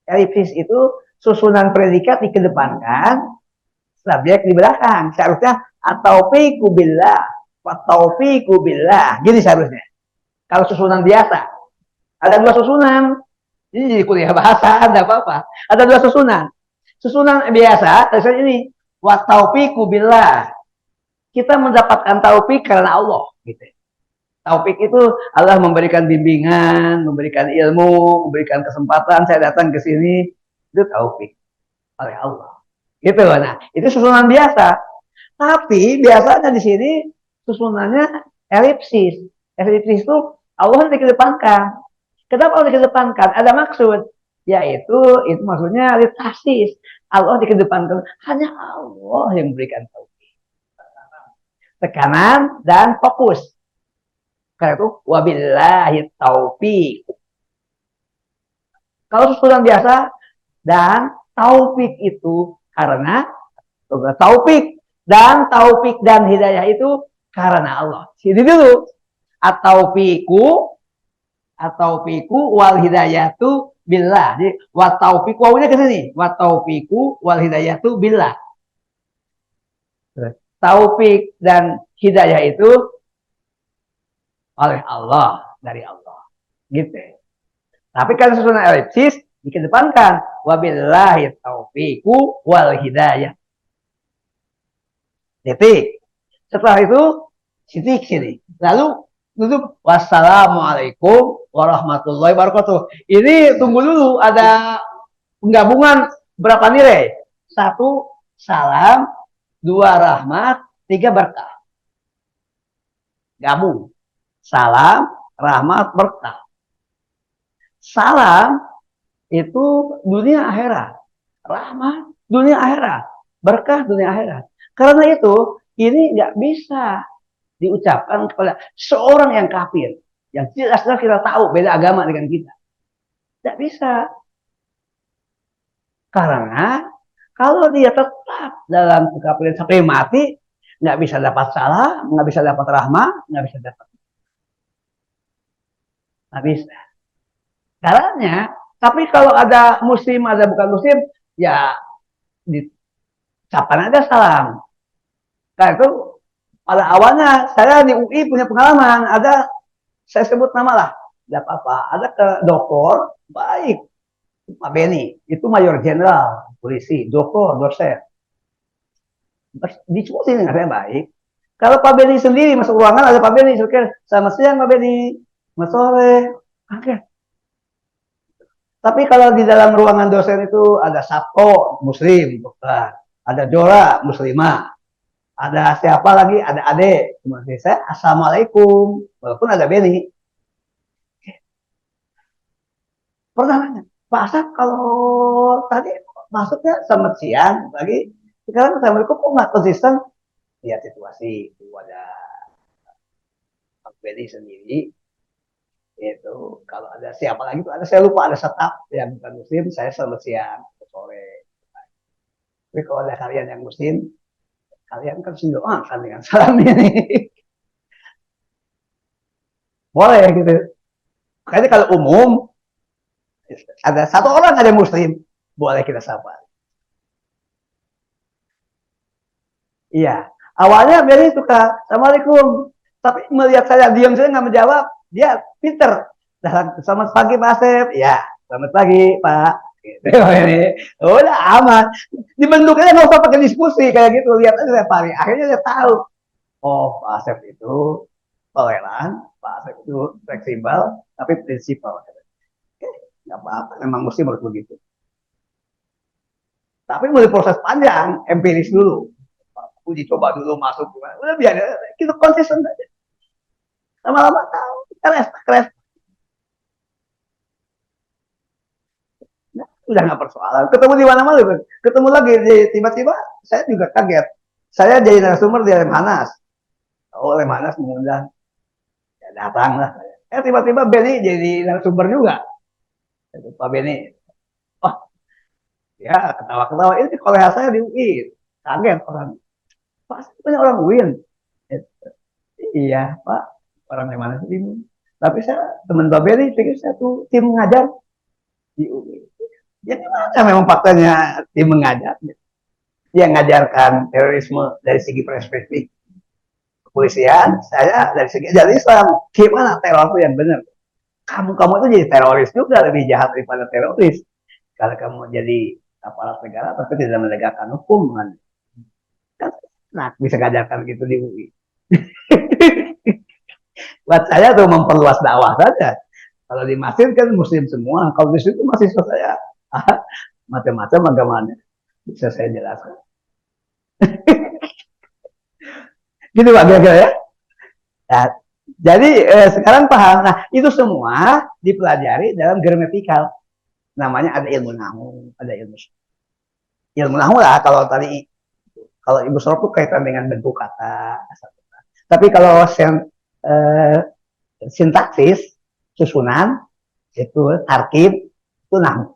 Elipsis itu susunan predikat dikedepankan, subjek di belakang. Seharusnya at-taufiqu billah, wat-taufiqu billah. Gini seharusnya. Kalau susunan biasa, ada dua susunan. Ini jadi kuliah bahasa, ada apa-apa. Ada dua susunan. Susunan biasa, misalnya ini, wat-taufiqu billah. Kita mendapatkan taufik karena Allah, gitu. Taufik itu Allah memberikan bimbingan, memberikan ilmu, memberikan kesempatan. Saya datang ke sini, itu taufik oleh Allah. Gitu. Nah, itu susunan biasa. Tapi biasanya di sini susunannya elipsis. Elipsis itu Allah dikedepankan. Kenapa Allah dikedepankan? Ada maksud, yaitu itu maksudnya tasis. Allah dikedepankan, hanya Allah yang memberikan taufik. Tekanan dan fokus. Karena itu wabillahi taufiq. Kalau susunan biasa dan taufik itu karena taufik dan hidayah itu karena Allah. Sini dulu. At-taufiqu wal hidayatu billah. Jadi wa taufiq wawunya ke sini. Wa taufiqu wal hidayatu billah. Taufik dan hidayah itu oleh Allah, dari Allah. Gitu. Tapi kan susunan elipsis dikedepankan wabillahi taufiqu wal hidayah. Titik. Setelah itu titik sini. Lalu tutup wassalamualaikum warahmatullahi wabarakatuh. Ini tunggu dulu, ada penggabungan berapa nilai? 1 salam, 2 rahmat, 3 berkah. Gabung. Salam, rahmat, berkah. Salam itu dunia akhirat. Rahmat dunia akhirat. Berkah dunia akhirat. Karena itu ini nggak bisa diucapkan kepada seorang yang kafir, yang jelas-jelas kita tahu beda agama dengan kita. Tidak bisa. Karena kalau dia tetap dalam kekafiran sampai mati, nggak bisa dapat salam, nggak bisa dapat rahmat, nggak bisa dapat. Nggak bisa. Caranya, tapi kalau ada muslim, ada bukan muslim, ya dicapan aja salam. Karena itu pada awalnya saya di UI punya pengalaman, ada saya sebut nama lah, tidak apa-apa, ada ke dokter baik, Pak Beni, itu mayor jenderal polisi, dokter, dosen, diskusi dengan saya baik. Kalau Pak Beni sendiri masuk ruangan, ada Pak Beni, selamat siang Pak Beni, selamat sore, oke. Tapi kalau di dalam ruangan dosen itu ada Sabto muslim, bukan, ada Dora muslimah, ada siapa lagi, ada Ade, kemudian saya assalamualaikum, walaupun ada Beni. Pernah nanya, Pak Asap kalau tadi masuknya selamat siang lagi, sekarang assalamualaikum kok nggak konsisten? Lihat situasi, itu ada Pak Beni sendiri. Itu kalau ada siapa lagi tuh ada, saya lupa, ada staf yang bukan muslim, saya selamat siang sore. Tapi kalau ada kalian yang muslim, kalian kan doa kan dengan salam ini. Boleh gitu. Makanya kalau umum ada satu orang ada muslim, boleh kita sapa. Iya, awalnya Beri suka assalamualaikum, tapi melihat saya diam saja nggak menjawab, dia pinter. Selamat pagi Pak Asep, ya selamat pagi Pak. Gitu. Ini udah aman. Dibentuknya nggak usah pakai diskusi kayak gitu. Lihat aja Pak Ari. Akhirnya dia tahu. Oh, Pak Asep itu toleran, Pak Asep itu fleksibel, tapi prinsipal. Nggak apa-apa, memang mesti harus begitu. Tapi mulai proses panjang, empiris dulu. Uji coba dulu masuk. Udah biar kita konsisten saja. Lama-lama tahu, keres. Nah, udah nggak persoalan. Ketemu di mana-mana, ketemu lagi. Tiba-tiba saya juga kaget. Saya jadi narasumber di Lemhanas. Oh, Lemhanas mengundang. Ya datang lah. Tiba-tiba Benny jadi narasumber juga. Pak Benny. Oh, ya ketawa-ketawa. Ini kolega saya di UI. Kaget orang. Pak, punya orang UIN. Iya, Pak. Orang yang mana sih ini? Tapi saya, teman Pak Benny, pikir saya tuh tim mengajar di UI. Ya gimana memang faktanya tim mengajar. Dia mengajarkan terorisme dari segi perspektif kepolisian, saya dari segi ajaran Islam. Gimana teror itu yang benar? Kamu itu jadi teroris juga, lebih jahat daripada teroris. Kalau kamu jadi aparat negara tapi tidak menegakkan hukum, kan nah bisa ngajarkan gitu di UI. Buat saya tuh memperluas dakwah saja. Kalau di masjid kan muslim semua, kalau di situ mahasiswa saya macam-macam agamanya bisa saya jelaskan. Gitu Pak kira-kira ya. Nah, jadi sekarang paham. Nah itu semua dipelajari dalam gramatikal. Namanya ada ilmu nahu, ada ilmu nahu lah. Kalau tadi kalau Ibu Sorop itu kaitan dengan bentuk kata. Tapi kalau sintaksis, susunan, itu tarkib, itu nahu.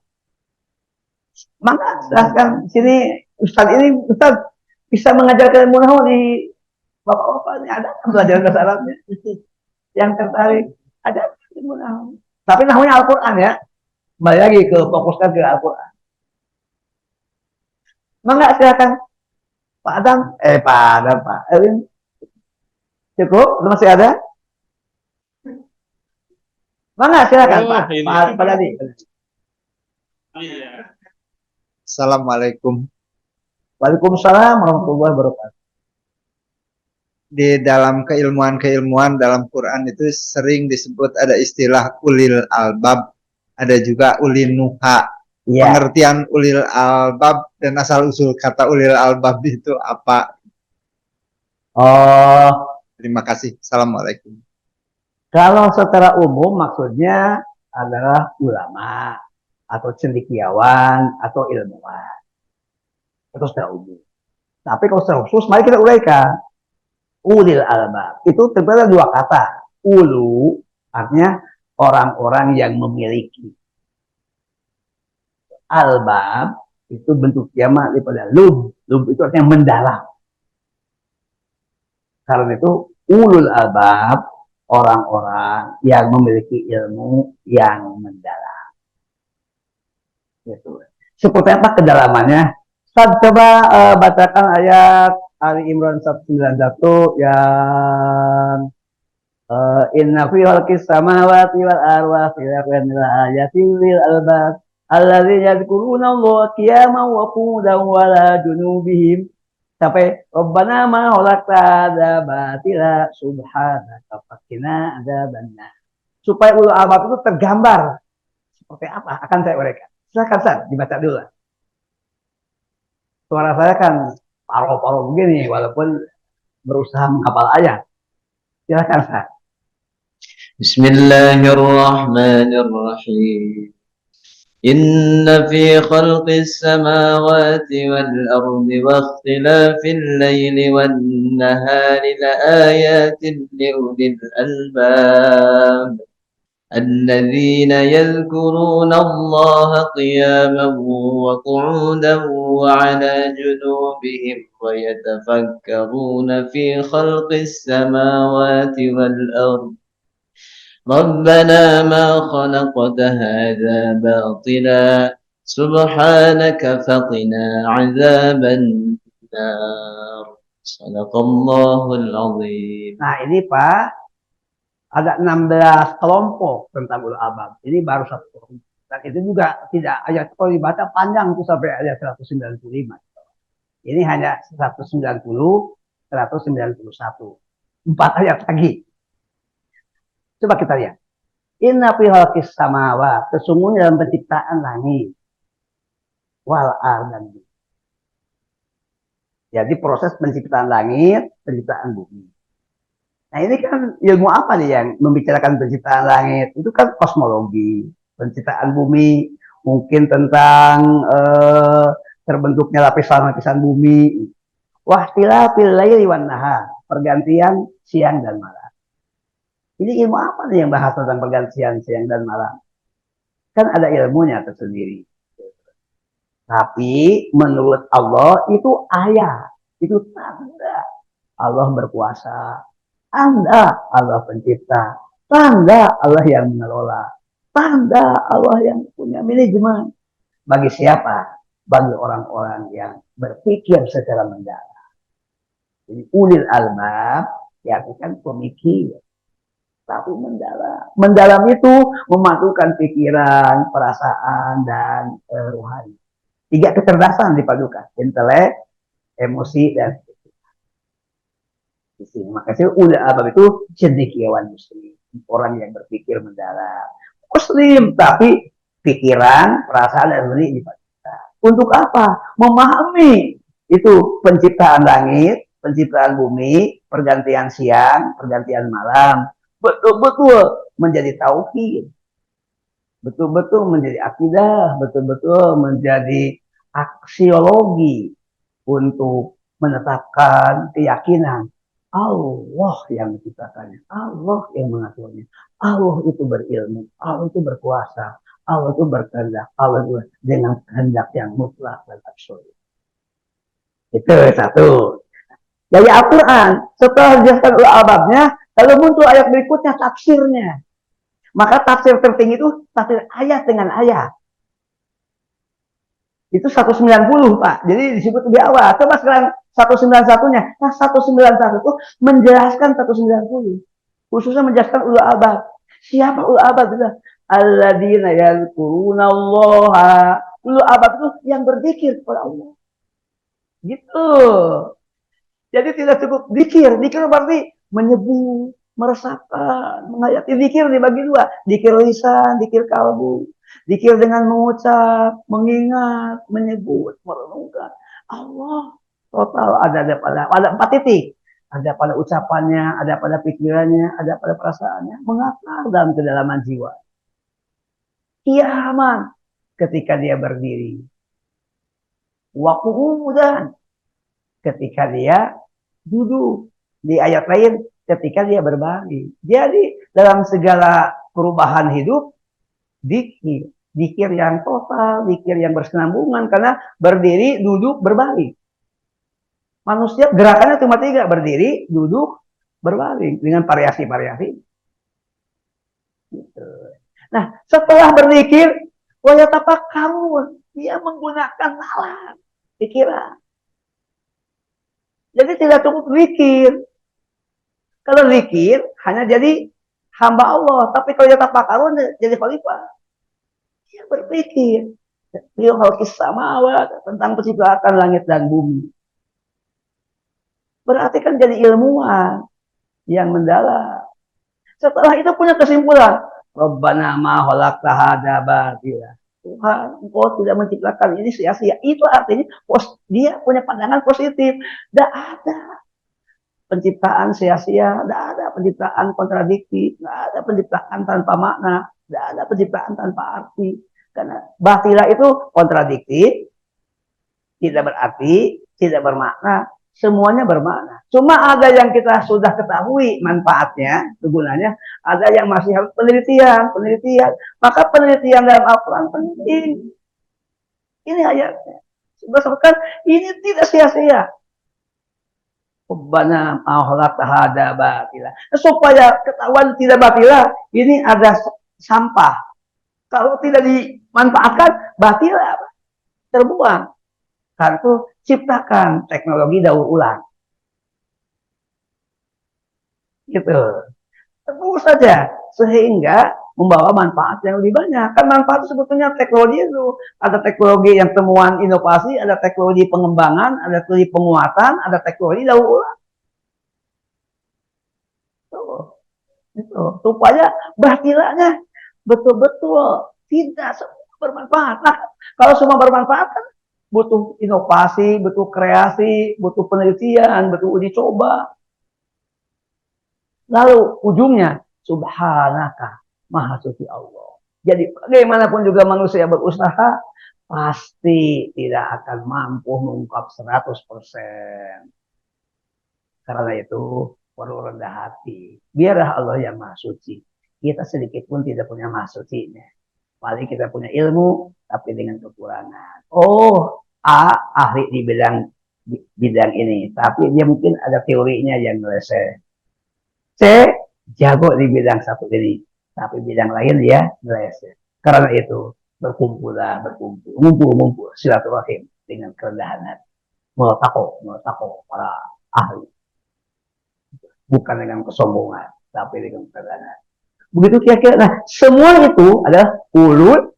Maka silahkan sini Ustaz bisa mengajarkan ilmu nahu di bapak-bapak ini ada pelajaran bahasa Arabnya. Yang tertarik ada ilmu nahu. Tapi nahunya Al-Quran ya. Kembali lagi ke fokuskan ke Al-Quran. Maka silakan Pak Adam, Pak Erwin. Cukup? Masih ada? Maka silakan Pak Dadi. Assalamualaikum. Waalaikumsalam warahmatullahi wabarakatuh. Di dalam keilmuan dalam Quran itu sering disebut ada istilah ulil albab, ada juga ulil nuha. Ya. Pengertian ulil albab dan asal usul kata ulil albab itu apa? Oh, terima kasih. Assalamualaikum. Kalau secara umum maksudnya adalah ulama atau cendekiawan atau ilmuwan. Itu secara umum. Tapi kalau secara khusus, mari kita uraikan. Ulil albab itu terdapat dua kata. Ulu artinya orang-orang yang memiliki. Albab itu bentuk jamak daripada lub. Lub itu artinya mendalam. Karena itu ulul albab orang-orang yang memiliki ilmu yang mendalam. Gitu. Seperti apa kedalamannya? Ustaz coba bacakan ayat Ali Imran 191 yang inna fi khalqis samawati wal ardi la ayatin lil albab alladzina yadhkuruna Allaha qiyaman wa qu'udan wa ala junubihim sampai Rabbana ma khalaqta hadza batila subhanaka faqina adzabannar. Supaya ulul albab itu tergambar seperti apa akan saya uraikan. Silakan Ustaz dibaca dulu. Suara saya kan paro-paro begini walaupun berusaha menghafal ayat. Silakan Ustaz. Bismillahirrahmanirrahim. Inna fi khalqis samawati wal ardi wa ikhtilafil laili wan nahari la ayatin li ulil albab. الذين يذكرون الله قياما وقعودا وعلى جنوبهم ويتفكرون في خلق السماوات والأرض ربنا ما خلقت هذا باطلا سبحانك فقنا عذاب النار صدق الله العظيم. Nah ini Pak, ada 16 kelompok tentang ulul albab. Ini baru satu kelompok. Dan itu juga tidak ayat kalau dibaca panjang itu sampai ayat 195. Ini hanya 190, 191. 4 ayat lagi. Coba kita lihat. Inna fi khalqis samawati, sesungguhnya dalam penciptaan langit wal ardi. Jadi proses penciptaan langit, penciptaan bumi. Nah ini kan ilmu apa nih yang membicarakan penciptaan langit? Itu kan kosmologi. Penciptaan bumi mungkin tentang terbentuknya lapisan-lapisan bumi. Wahtilafil laili wan nahar, pergantian siang dan malam. Ini ilmu apa nih yang bahas tentang pergantian siang dan malam? Kan ada ilmunya tersendiri. Tapi menurut Allah itu ayat, itu tanda Allah berkuasa, tanda Allah pencipta, tanda Allah yang mengelola, tanda Allah yang punya manajemen. Bagi siapa? Bagi orang-orang yang berpikir secara mendalam. Jadi ulil albab, ya kan pemikir, tapi mendalam. Mendalam itu memasukkan pikiran, perasaan, dan rohani. 3 kecerdasan dipadukan, intelek, emosi, dan isi. Makanya ulil albab itu cendekiawan muslim, orang yang berpikir mendalam. Muslim, tapi pikiran, perasaan, dan rohani dipadukan. Untuk apa? Memahami itu penciptaan langit, penciptaan bumi, pergantian siang, pergantian malam, betul-betul menjadi tauhid, betul-betul menjadi akidah, betul-betul menjadi aksiologi untuk menetapkan keyakinan Allah yang menciptakannya, Allah yang mengaturnya, Allah itu berilmu, Allah itu berkuasa, Allah itu berkehendak, Allah itu dengan kehendak yang mutlak dan absolut. Itu satu. Dari Al-Quran, setelah dijelaskan oleh albabnya, lalu muncul ayat berikutnya tafsirnya. Maka tafsir tertinggi itu tafsir ayat dengan ayat. Itu 190, Pak. Jadi disebut lebih awal. Coba sekarang 191-nya. Nah, 191 itu menjelaskan 190. Khususnya menjelaskan ulul albab. Siapa ulul albab? Alladzina yadhkuruna Allah. Ulul albab itu yang berzikir kepada Allah. Gitu. Jadi tidak cukup zikir. Zikir berarti menyebut, meresapkan, menghayati. Zikir dibagi 2. Zikir lisan, zikir kalbu. Zikir dengan mengucap, mengingat, menyebut, merenungkan. Allah total ada 4 titik. Ada pada ucapannya, ada pada pikirannya, ada pada perasaannya. Mengakar dalam kedalaman jiwa. Kiamat ketika dia berdiri. Waqu'udan ketika dia duduk. Di ayat lain ketika dia berbaring. Jadi dalam segala perubahan hidup, zikir yang total, zikir yang berkesinambungan, karena berdiri, duduk, berbaring. Manusia gerakannya cuma 3, berdiri, duduk, berbaring dengan variasi-variasi. Gitu. Nah, setelah berzikir, wayatafakkarun, dia menggunakan nalar, pikiran. Jadi tidak cukup zikir. Kalau zikir hanya jadi hamba Allah, tapi kalau yatafakkarun jadi khalifah. Dia berpikir tentang penciptaan langit dan bumi. Berarti kan jadi ilmuwan yang mendalam. Setelah itu punya kesimpulan, Rabbana ma khalaqta hadza batila. Tuhan, Engkau tidak menciptakan ini sia-sia. Itu artinya dia punya pandangan positif. Tidak ada penciptaan sia-sia, tidak ada penciptaan kontradiktif, tidak ada penciptaan tanpa makna, tidak ada penciptaan tanpa arti. Karena batila itu kontradiktif, tidak berarti, tidak bermakna, semuanya bermakna. Cuma ada yang kita sudah ketahui manfaatnya, kegunaannya, ada yang masih harus penelitian. Maka penelitian dalam Al-Quran penting. Ini ayatnya. Sebabkan ini tidak sia-sia. Rabbana ma khalaqta hadza batila. Supaya ketahuan tidak batila, ini ada sampah. Kalau tidak dimanfaatkan, batila, terbuang. Karena itu ciptakan teknologi daur ulang. Gitu. terus saja sehingga membawa manfaat yang lebih banyak. Kan manfaat itu sebetulnya teknologi itu ada teknologi yang temuan inovasi, ada teknologi pengembangan, ada teknologi penguatan, ada teknologi daur ulang. Itu supaya bahtilanya betul-betul tidak semua bermanfaat. Nah, kalau semua bermanfaat kan butuh inovasi, butuh kreasi, butuh penelitian, butuh uji coba. Lalu ujungnya subhanaka, maha suci Allah. Jadi bagaimanapun juga manusia berusaha pasti tidak akan mampu mengungkap 100%. Karena itu perlu rendah hati. Biarlah Allah yang maha suci. Kita sedikit pun tidak punya maha sucinya. Paling kita punya ilmu, tapi dengan kekurangan. Oh, A ahli di bidang ini, tapi dia mungkin ada teorinya yang meleset. C jago di bidang satu ini, tapi bidang lain dia meleset. Karena itu berkumpullah, ngumpul silaturahim dengan kerendahan hati. Melotako para ahli, bukan dengan kesombongan, tapi dengan kerendahan hati. Begitu kira-kira. Nah, semua itu adalah ulul.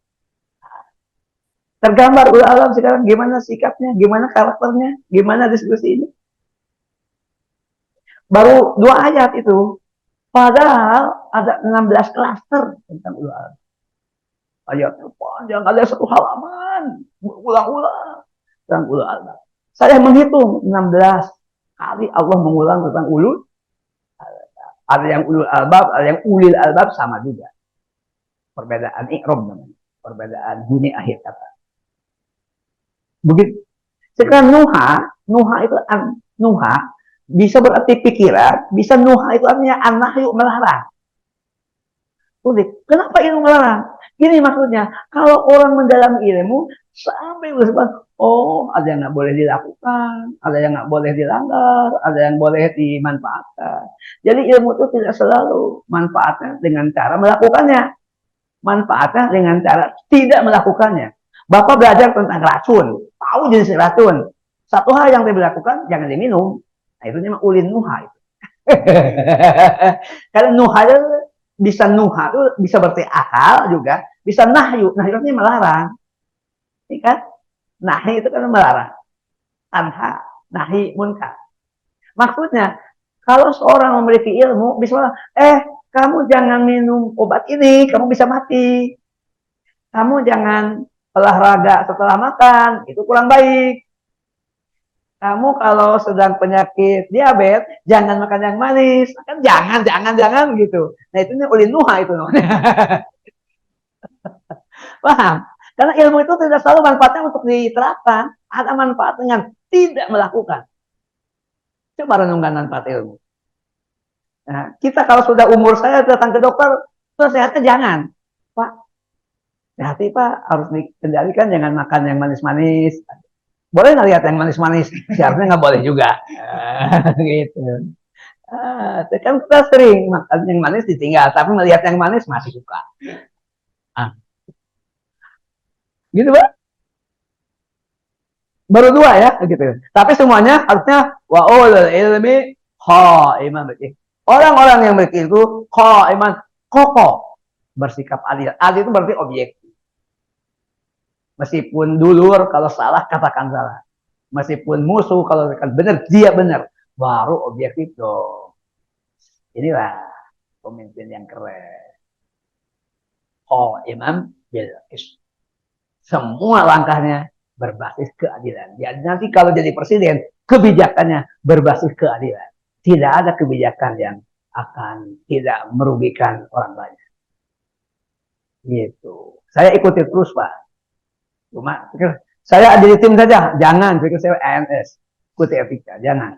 Tergambar ulul alam sekarang gimana sikapnya, gimana karakternya, gimana diskusi ini. Baru 2 ayat itu. Padahal ada 16 klaster tentang ulul alam. Ayatnya panjang, ada 1 halaman. Ulang-ulang tentang ulul alam. Saya menghitung 16 kali Allah mengulang tentang ulul. Ada yang ulul albab, ada yang ulil albab, sama juga. Perbedaan i'rab namanya. Perbedaan bunyi akhir kata. Begitu. Sekarang nuha itu nuha bisa berarti pikiran, bisa nuha itu artinya an-nahyu, melarang. Kenapa ilmu melarang? Gini maksudnya, kalau orang mendalami ilmu sampai bersebut, oh ada yang nggak boleh dilakukan, ada yang nggak boleh dilanggar, ada yang boleh dimanfaatkan. Jadi ilmu itu tidak selalu manfaatnya dengan cara melakukannya, manfaatnya dengan cara tidak melakukannya. Bapak belajar tentang racun, tahu jenis racun. Satu hal yang dia lakukan, jangan diminum. Nah, itu namanya ulin nuha. Itu. Karena nuha itu bisa nuha itu bisa berarti akal juga, bisa nahyu. Nahyu itu melarang. Ini kan? Nahi itu kan melarang. Tanha, nahi, munkar. Maksudnya, kalau seorang memiliki ilmu, bisa kamu jangan minum obat ini, kamu bisa mati. Kamu jangan olahraga setelah makan, itu kurang baik. Kamu kalau sedang penyakit diabetes, jangan makan yang manis. Kan jangan gitu. Nah, itu ulin nuha itu namanya. Paham? Karena ilmu itu tidak selalu manfaatnya untuk diterapkan. Ada manfaat dengan tidak melakukan. Coba renungkan manfaat ilmu. Nah, kita kalau sudah umur saya datang ke dokter, sehatnya jangan. Pak, hati Pak, harus dikendalikan, jangan makan yang manis-manis. Boleh nggak lihat yang manis-manis? Seharusnya nggak boleh juga. Gitu. Kan kita sering makan yang manis ditinggal, tapi melihat yang manis masih suka. Gitu Pak. Baru 2 ya, gitu. Tapi semuanya harusnya wa'ulul ilmi qaiman. Orang-orang yang berilmu qaiman, kokoh bersikap adil. Adil itu berarti objektif. Meskipun dulur, kalau salah katakan salah. Meskipun musuh, kalau katakan benar, dia benar. Baru objektif dong. Inilah pemimpin yang keren. Oh, imam bil qist. Semua langkahnya berbasis keadilan. Jadi nanti kalau jadi presiden, kebijakannya berbasis keadilan. Tidak ada kebijakan yang akan tidak merugikan orang banyak. Gitu. Saya ikuti terus, Pak. Cuma saya ada di tim saja, jangan pikir saya ANS, ikuti etika, jangan.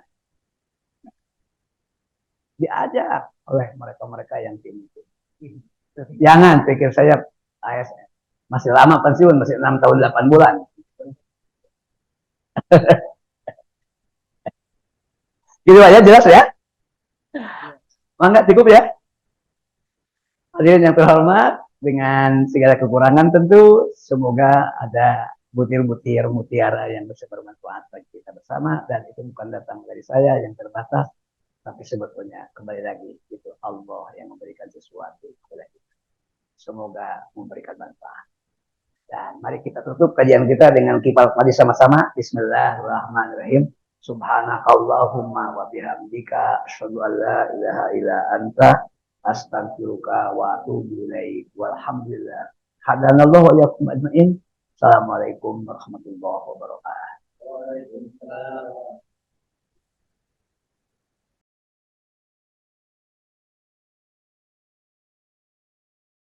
Diajak oleh mereka-mereka yang tim itu. Jangan pikir saya ASN, masih lama pensiun, masih 6 tahun 8 bulan. Gitu aja, jelas ya? Mangga cukup ya? Hadirin yang terhormat, dengan segala kekurangan tentu, semoga ada butir-butir mutiara yang bisa bermanfaat bagi kita bersama, dan itu bukan datang dari saya yang terbatas, Tapi sebetulnya kembali lagi itu Allah yang memberikan sesuatu kepada kita. Semoga memberikan manfaat. Dan mari kita tutup kajian kita dengan kifal madi sama-sama. Bismillahirrahmanirrahim. Subhanakallahumma wa bihamdika asyhadu an la ilaha illa anta astaghfiruka wa atubu ilaik. Walhamdulillah. Hadanallahu wa iyyakum ajmain. Assalamualaikum warahmatullahi wabarakatuh.